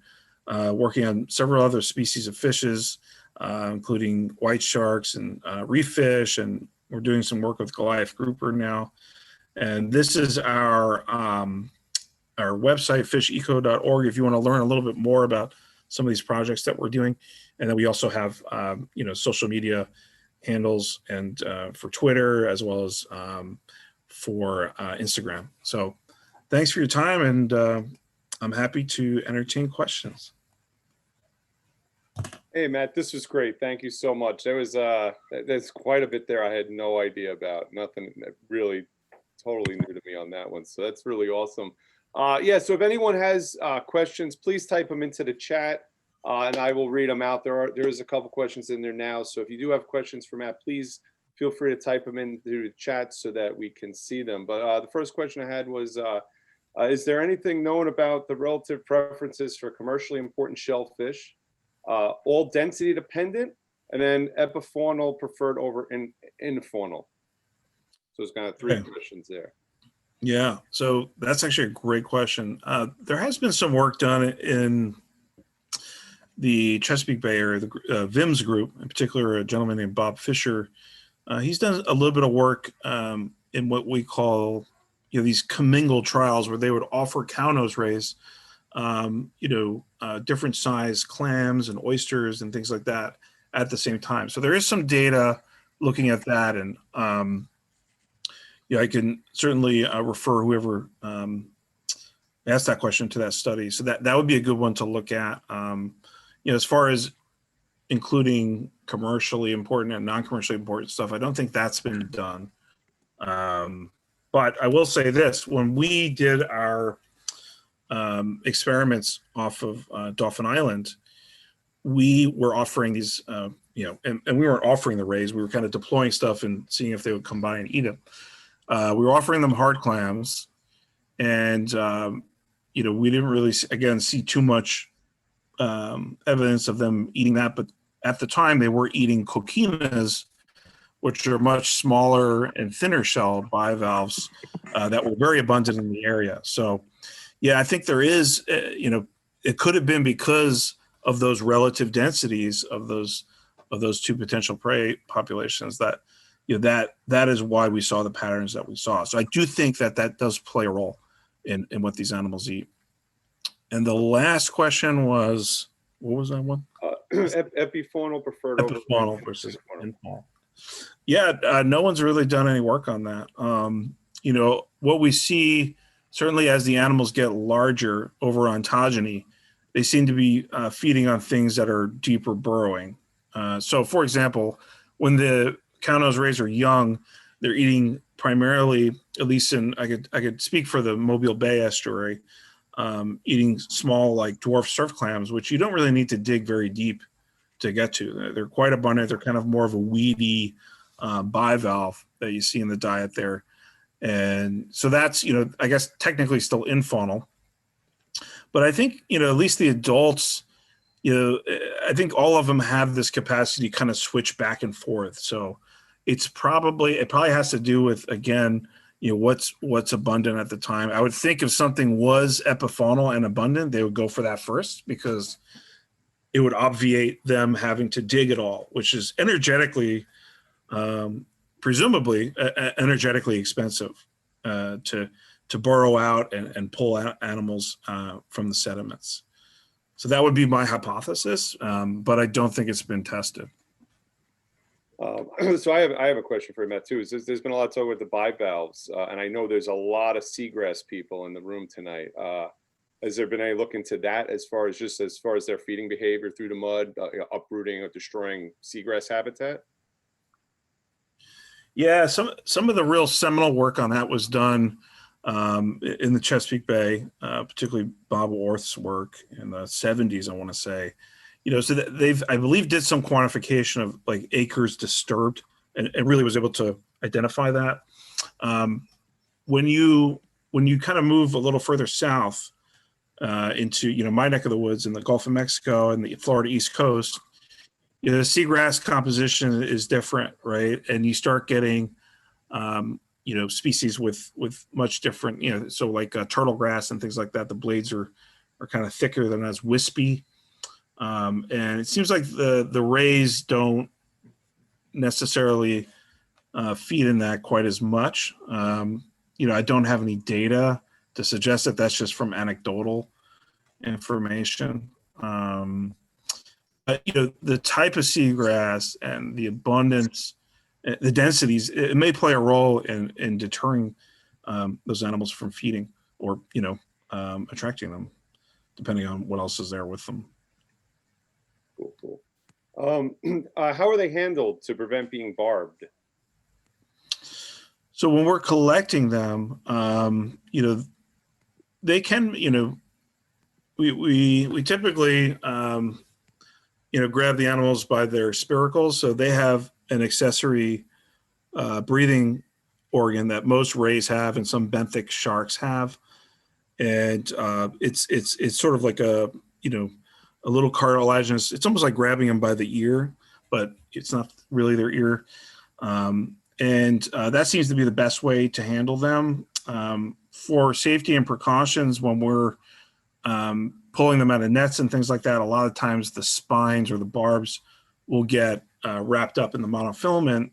working on several other species of fishes, including white sharks and reef fish, and we're doing some work with Goliath grouper now. And this is our website, fisheco.org, if you want to learn a little bit more about some of these projects that we're doing. And then we also have, you know, social media handles and for Twitter as well as for Instagram. So thanks for your time, and I'm happy to entertain questions. Hey, Matt, this was great. Thank you so much. There's quite a bit there I had no idea about. Nothing that really totally new to me on that one. So that's really awesome. Yeah, so if anyone has questions, please type them into the chat and I will read them out. There is a couple questions in there now. So if you do have questions for Matt, please feel free to type them into the chat so that we can see them. But the first question I had was, is there anything known about the relative preferences for commercially important shellfish, all density dependent, and then epifaunal preferred over infaunal? So it's kind of three questions there. Yeah, so that's actually a great question. There has been some work done in the Chesapeake Bay area, the VIMS group, in particular, a gentleman named Bob Fisher. He's done a little bit of work in what we call, you know, these commingled trials where they would offer cownose rays, you know, different size clams and oysters and things like that at the same time. So there is some data looking at that, and yeah, I can certainly refer whoever asked that question to that study. So that would be a good one to look at. You know, as far as including commercially important and non-commercially important stuff, I don't think that's been done. But I will say this: when we did our experiments off of Dauphin Island, we were offering these, you know, and we weren't offering the rays. We were kind of deploying stuff and seeing if they would come by and eat them. We were offering them hard clams, and you know, we didn't really again see too much evidence of them eating that. But at the time, they were eating coquinas, which are much smaller and thinner shelled bivalves that were very abundant in the area. So, yeah, I think there is, you know, it could have been because of those relative densities of those two potential prey populations that, you know, that is why we saw the patterns that we saw. So I do think that does play a role in what these animals eat. And the last question was, what was that one? Epifaunal preferred epifaunal versus infaunal. Yeah, no one's really done any work on that. You know, what we see, certainly as the animals get larger over ontogeny, they seem to be feeding on things that are deeper burrowing. So, for example, when the cownose rays are young, they're eating primarily, at least in, I could speak for the Mobile Bay estuary, eating small, like dwarf surf clams, which you don't really need to dig very deep to get to. They're quite abundant. They're kind of more of a weedy bivalve that you see in the diet there. And so that's, you know, I guess technically still infaunal. But I think, you know, at least the adults, you know, I think all of them have this capacity to kind of switch back and forth. So it probably has to do with, again, you know, what's abundant at the time. I would think if something was epifaunal and abundant, they would go for that first because it would obviate them having to dig at all, which is energetically, presumably energetically expensive to burrow out and pull out animals from the sediments. So that would be my hypothesis, but I don't think it's been tested. So I have a question for you, Matt, too. There's been a lot of talk with the bivalves, and I know there's a lot of seagrass people in the room tonight. Has there been any look into that as far as their feeding behavior through the mud, uprooting or destroying seagrass habitat? Yeah, some of the real seminal work on that was done in the Chesapeake Bay, particularly Bob Orth's work in the 70s, I want to say. So that they've, I believe, did some quantification of like acres disturbed, and really was able to identify that. When you kind of move a little further south into my neck of the woods in the Gulf of Mexico and the Florida East Coast, the seagrass composition is different, right? And you start getting species with much different, so like turtle grass and things like that. The blades are kind of thicker, than as wispy, and it seems like the rays don't necessarily feed in that quite as much. I don't have any data to suggest that that's just from anecdotal information. But the type of seagrass and the abundance, the densities, it may play a role in deterring those animals from feeding or attracting them, depending on what else is there with them. Cool. How are they handled to prevent being barbed? So when we're collecting them, they can, we typically, grab the animals by their spiracles. So they have an accessory breathing organ that most rays have, and some benthic sharks have. And it's sort of like a little cartilaginous. It's almost like grabbing them by the ear, but it's not really their ear. And that seems to be the best way to handle them. For safety and precautions, when we're pulling them out of nets and things like that, a lot of times the spines or the barbs will get wrapped up in the monofilament.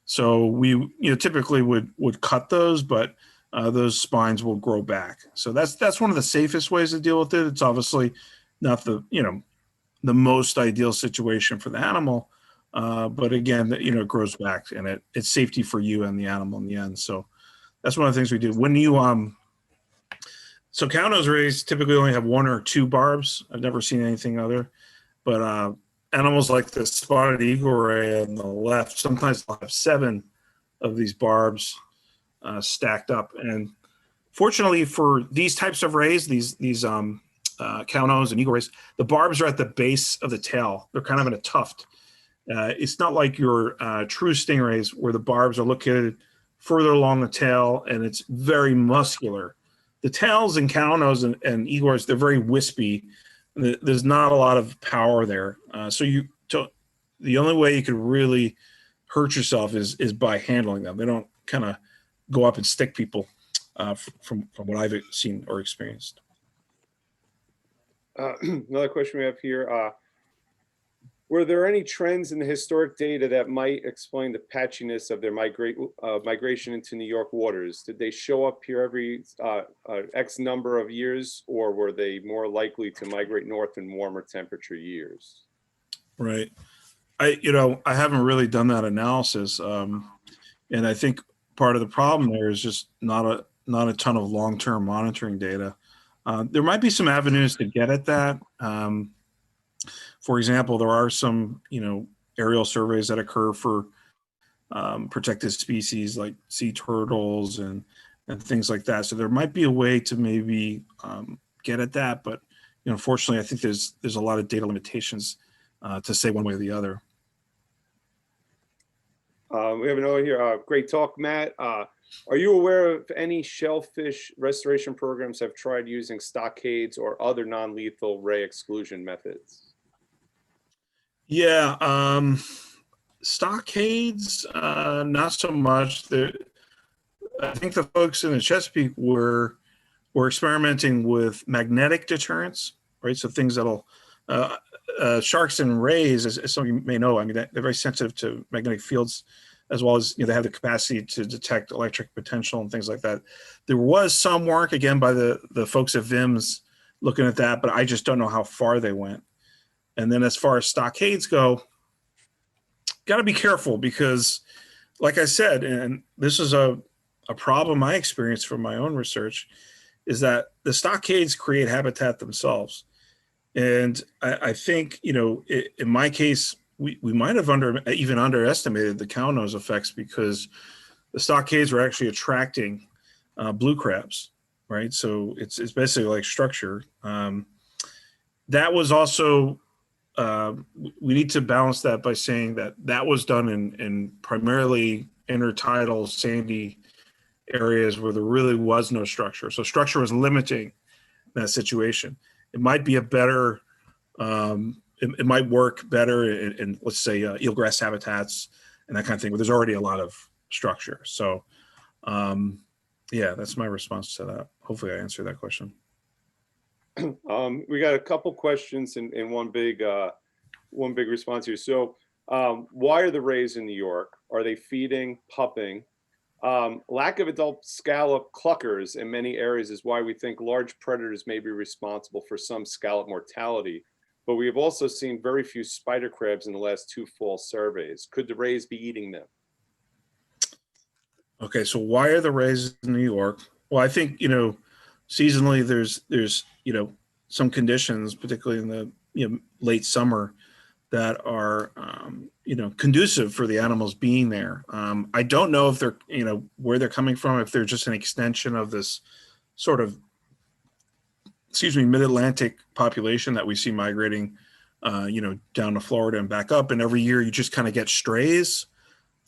So we typically would cut those, but those spines will grow back. So that's one of the safest ways to deal with it. It's obviously not the most ideal situation for the animal, but again, it grows back, and it's safety for you and the animal in the end. So that's one of the things we do. When you so cownose rays typically only have one or two barbs. I've never seen anything other, but animals like the spotted eagle ray on the left sometimes they'll have 7 of these barbs stacked up. And fortunately for these types of rays, these cownose and eagle rays, the barbs are at the base of the tail. They're kind of in a tuft. It's not like your true stingrays where the barbs are located further along the tail and it's very muscular. The tails in cownose and eagle rays, they're very wispy. There's not a lot of power there. So the only way you could really hurt yourself is by handling them. They don't kind of go up and stick people from what I've seen or experienced. Another question we have here. Were there any trends in the historic data that might explain the patchiness of their migration into New York waters? Did they show up here every X number of years, or were they more likely to migrate north in warmer temperature years? Right. I haven't really done that analysis. And I think part of the problem there is just not a ton of long-term monitoring data. There might be some avenues to get at that. For example, there are some, aerial surveys that occur for protected species like sea turtles and things like that. So there might be a way to maybe get at that, but unfortunately, I think there's a lot of data limitations to say one way or the other. We have another here. Great talk, Matt. Are you aware of any shellfish restoration programs have tried using stockades or other non-lethal ray exclusion methods? Yeah, stockades, not so much. I think the folks in the Chesapeake were experimenting with magnetic deterrents, right? So things that'll sharks and rays, as some of you may know, I mean, they're very sensitive to magnetic fields, as well as they have the capacity to detect electric potential and things like that. There was some work again by the folks at VIMS looking at that, but I just don't know how far they went. And then as far as stockades go, got to be careful because, like I said, and this is a problem I experienced from my own research, is that the stockades create habitat themselves. And I think, in my case, we might have even underestimated the cownose effects, because the stockades were actually attracting blue crabs, right? So it's basically like structure. That was also, we need to balance that by saying that that was done in primarily intertidal sandy areas where there really was no structure. So structure was limiting that situation. It might be a better, it might work better in let's say eelgrass habitats and that kind of thing, where there's already a lot of structure. So yeah, that's my response to that. Hopefully I answered that question. We got a couple questions in one big response here. So why are the rays in New York? Are they feeding, pupping? Lack of adult scallop cluckers in many areas is why we think large predators may be responsible for some scallop mortality. But we have also seen very few spider crabs in the last 2 fall surveys. Could the rays be eating them? Okay, so why are the rays in New York? Well, I think, seasonally there's some conditions, particularly in the late summer, that are conducive for the animals being there. I don't know if they're where they're coming from, if they're just an extension of this sort of mid-Atlantic population that we see migrating down to Florida and back up, and every year you just kind of get strays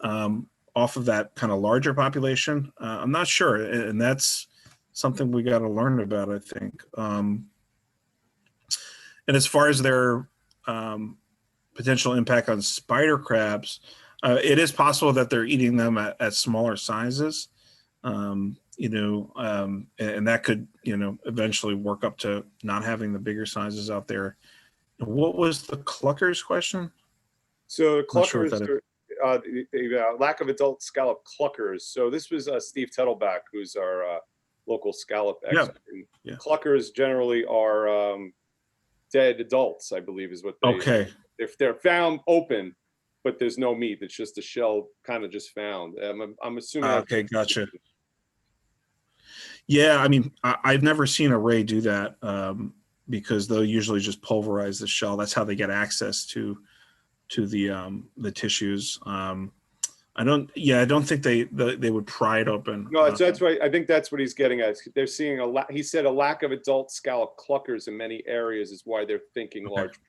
off of that kind of larger population. I'm not sure, and that's something we got to learn about, I think. And as far as their potential impact on spider crabs, it is possible that they're eating them at smaller sizes, and that could eventually work up to not having the bigger sizes out there. What was the cluckers question? So cluckers are the lack of adult scallop cluckers. So this was Steve Tettleback, who's our local scallop expert. Yeah. Cluckers generally are dead adults, I believe, is what they. Okay. If they're found open, but there's no meat, it's just a shell kind of just found. I'm assuming. Okay, gotcha. Yeah, I mean, I've never seen a ray do that, because they'll usually just pulverize the shell. That's how they get access to the tissues. I don't think they would pry it open. No, that's right. I think that's what he's getting at. They're seeing he said a lack of adult scallop cluckers in many areas is why they're thinking large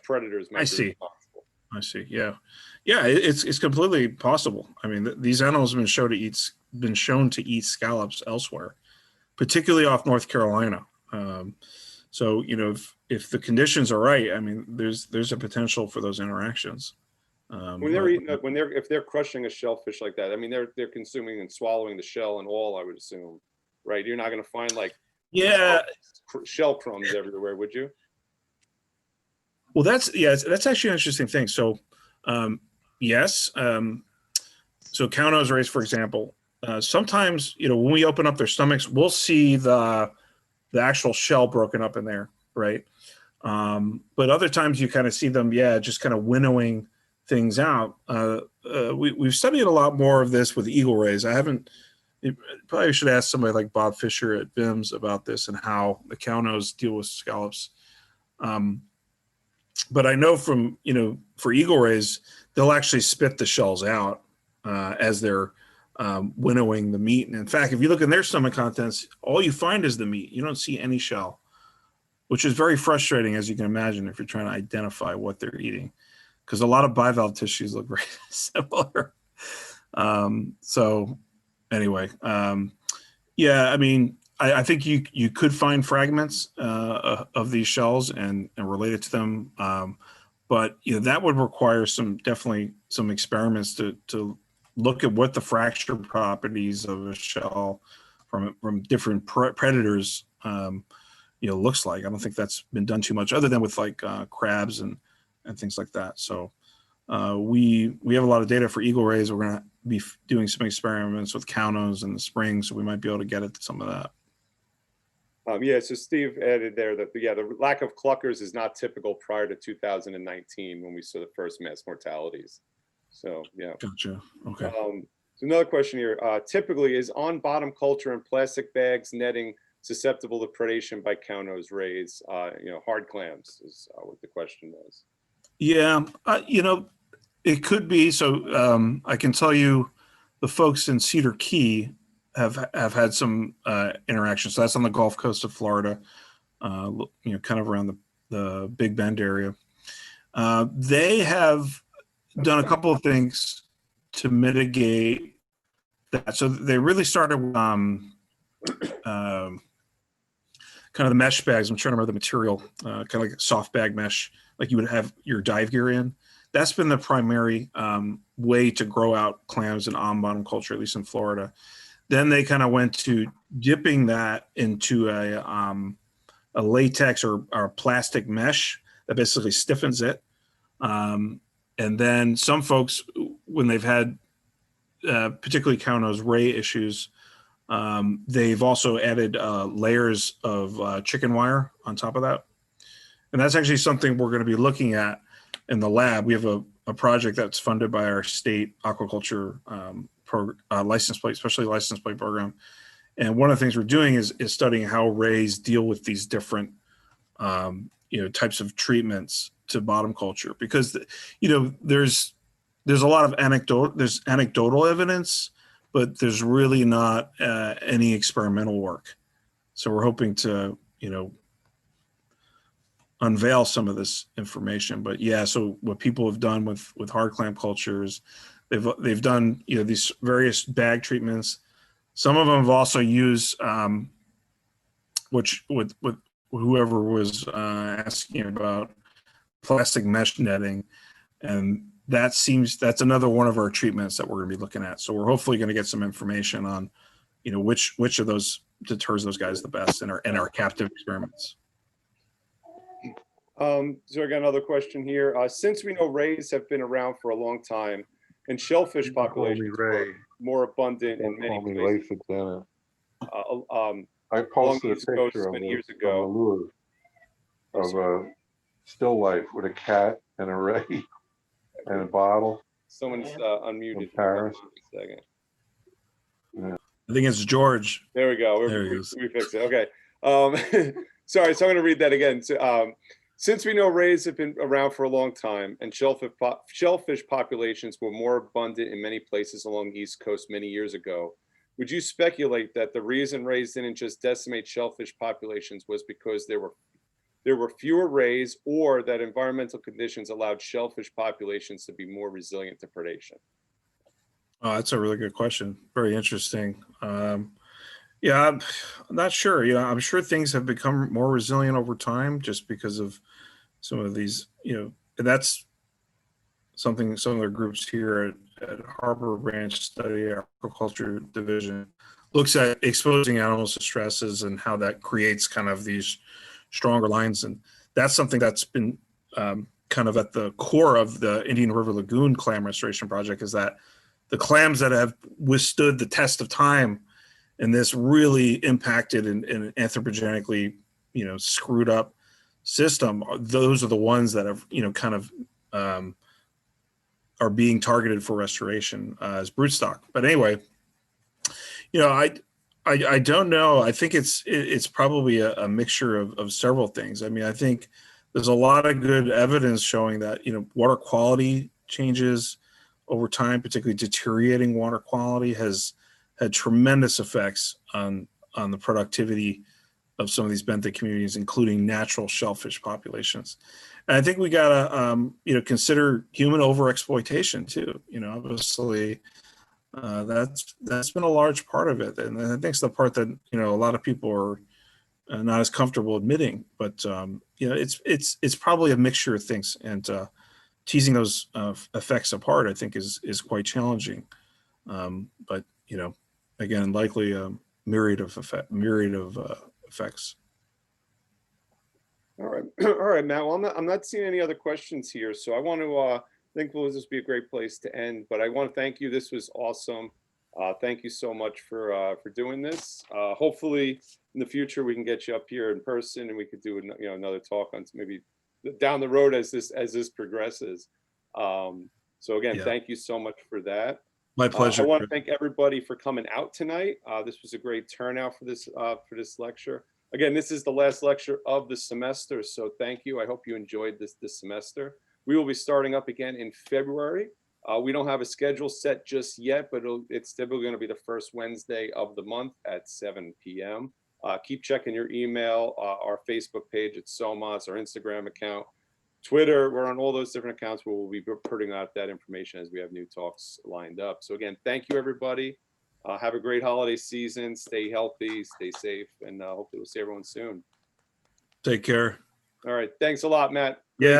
predators might be responsible. I see. Yeah. It's completely possible. I mean, these animals have been shown to eat scallops elsewhere, particularly off North Carolina. So if the conditions are right, I mean, there's a potential for those interactions. When they're eating, if they're crushing a shellfish like that, I mean, they're consuming and swallowing the shell and all, I would assume, right? You're not going to find shell crumbs everywhere, would you? Well, that's actually an interesting thing. So, yes. So cownose rays, for example, sometimes when we open up their stomachs, we'll see the actual shell broken up in there, right? But other times you kind of see them, just kind of winnowing things out. We've studied a lot more of this with eagle rays. Probably should ask somebody like Bob Fisher at VIMS about this and how the cownose deal with scallops. But I know from, for eagle rays, they'll actually spit the shells out as they're winnowing the meat. And in fact, if you look in their stomach contents, all you find is the meat. You don't see any shell, which is very frustrating, as you can imagine, if you're trying to identify what they're eating, because a lot of bivalve tissues look very similar. So anyway, I mean, I think you could find fragments of these shells and relate it to them, but that would require definitely some experiments to look at what the fracture properties of a shell from different predators looks like. I don't think that's been done too much, other than with like crabs and things like that. So we have a lot of data for eagle rays. We're going to be doing some experiments with cownose in the spring, so we might be able to get at some of that. So Steve added there that the lack of cluckers is not typical prior to 2019 when we saw the first mass mortalities. So yeah. Gotcha. Okay. So another question here. Typically, is on bottom culture in plastic bags netting susceptible to predation by cownose rays? Hard clams is what the question was. Yeah, it could be. So I can tell you, the folks in Cedar Key have had some interaction. So that's on the Gulf Coast of Florida, kind of around the Big Bend area. They have done a couple of things to mitigate that. So they really started kind of the mesh bags. I'm trying to remember the material, kind of like soft bag mesh, like you would have your dive gear in. That's been the primary way to grow out clams in on-bottom culture, at least in Florida. Then they kind of went to dipping that into a latex or plastic mesh that basically stiffens it. And then some folks, when they've had particularly cownose ray issues, they've also added layers of chicken wire on top of that. And that's actually something we're going to be looking at in the lab. We have a project that's funded by our state aquaculture license plate, especially license plate program. And one of the things we're doing is studying how rays deal with these different types of treatments to bottom culture, because there's a lot of anecdotal evidence, but there's really not any experimental work. So we're hoping to unveil some of this information. But yeah, so what people have done with hard clam cultures, they've done these various bag treatments. Some of them have also used which with whoever was asking about plastic mesh netting, and that's another one of our treatments that we're going to be looking at. So we're hopefully going to get some information on which of those deters those guys the best in our captive experiments. So I got another question here. Since we know rays have been around for a long time and shellfish populations are more abundant in many places, I posted a East Coast picture many years of ago. a lure of a still life with a cat and a ray and a bottle. Someone's unmuted. Paris. A second. Yeah. I think it's George. There we go. We fixed it. Okay. Sorry. So I'm going to read that again. So, since we know rays have been around for a long time and shellfish populations were more abundant in many places along the East Coast many years ago, would you speculate that the reason rays didn't just decimate shellfish populations was because there were fewer rays, or that environmental conditions allowed shellfish populations to be more resilient to predation? Oh, that's a really good question. Very interesting. Yeah, I'm not sure. I'm sure things have become more resilient over time just because of some of these, and that's something some of the groups here at Harbor Branch Study, our aquaculture division, looks at exposing animals to stresses and how that creates kind of these stronger lines. And that's something that's been kind of at the core of the Indian River Lagoon clam restoration project, is that the clams that have withstood the test of time and this really impacted and anthropogenically, screwed up system, those are the ones that have, kind of are being targeted for restoration as broodstock. But anyway, I don't know. I think it's probably a mixture of several things. I mean, I think there's a lot of good evidence showing that, water quality changes over time, particularly deteriorating water quality, has had tremendous effects on the productivity of some of these benthic communities, including natural shellfish populations. And I think we gotta, consider human overexploitation too. Obviously, that's been a large part of it, and I think it's the part that a lot of people are not as comfortable admitting. But it's probably a mixture of things, and teasing those effects apart, I think, is quite challenging. But again, likely a myriad of effects. All right. All right, Matt. Well, I'm not seeing any other questions here. So I want to think will this be a great place to end, but I want to thank you. This was awesome. Thank you so much for doing this. Hopefully in the future we can get you up here in person and we could do another talk on maybe down the road as this progresses. So again, Thank you so much for that. My pleasure. I want to thank everybody for coming out tonight. This was a great turnout for this lecture. Again, this is the last lecture of the semester, so thank you. I hope you enjoyed this semester. We will be starting up again in February. We don't have a schedule set just yet, but it's typically going to be the first Wednesday of the month at 7 p.m. Keep checking your email, our Facebook page at SoMAS, our Instagram account, Twitter. We're on all those different accounts where we'll be putting out that information as we have new talks lined up. So again, thank you, everybody. Have a great holiday season. Stay healthy, stay safe, and hopefully we'll see everyone soon. Take care. All right. Thanks a lot, Matt. Yeah.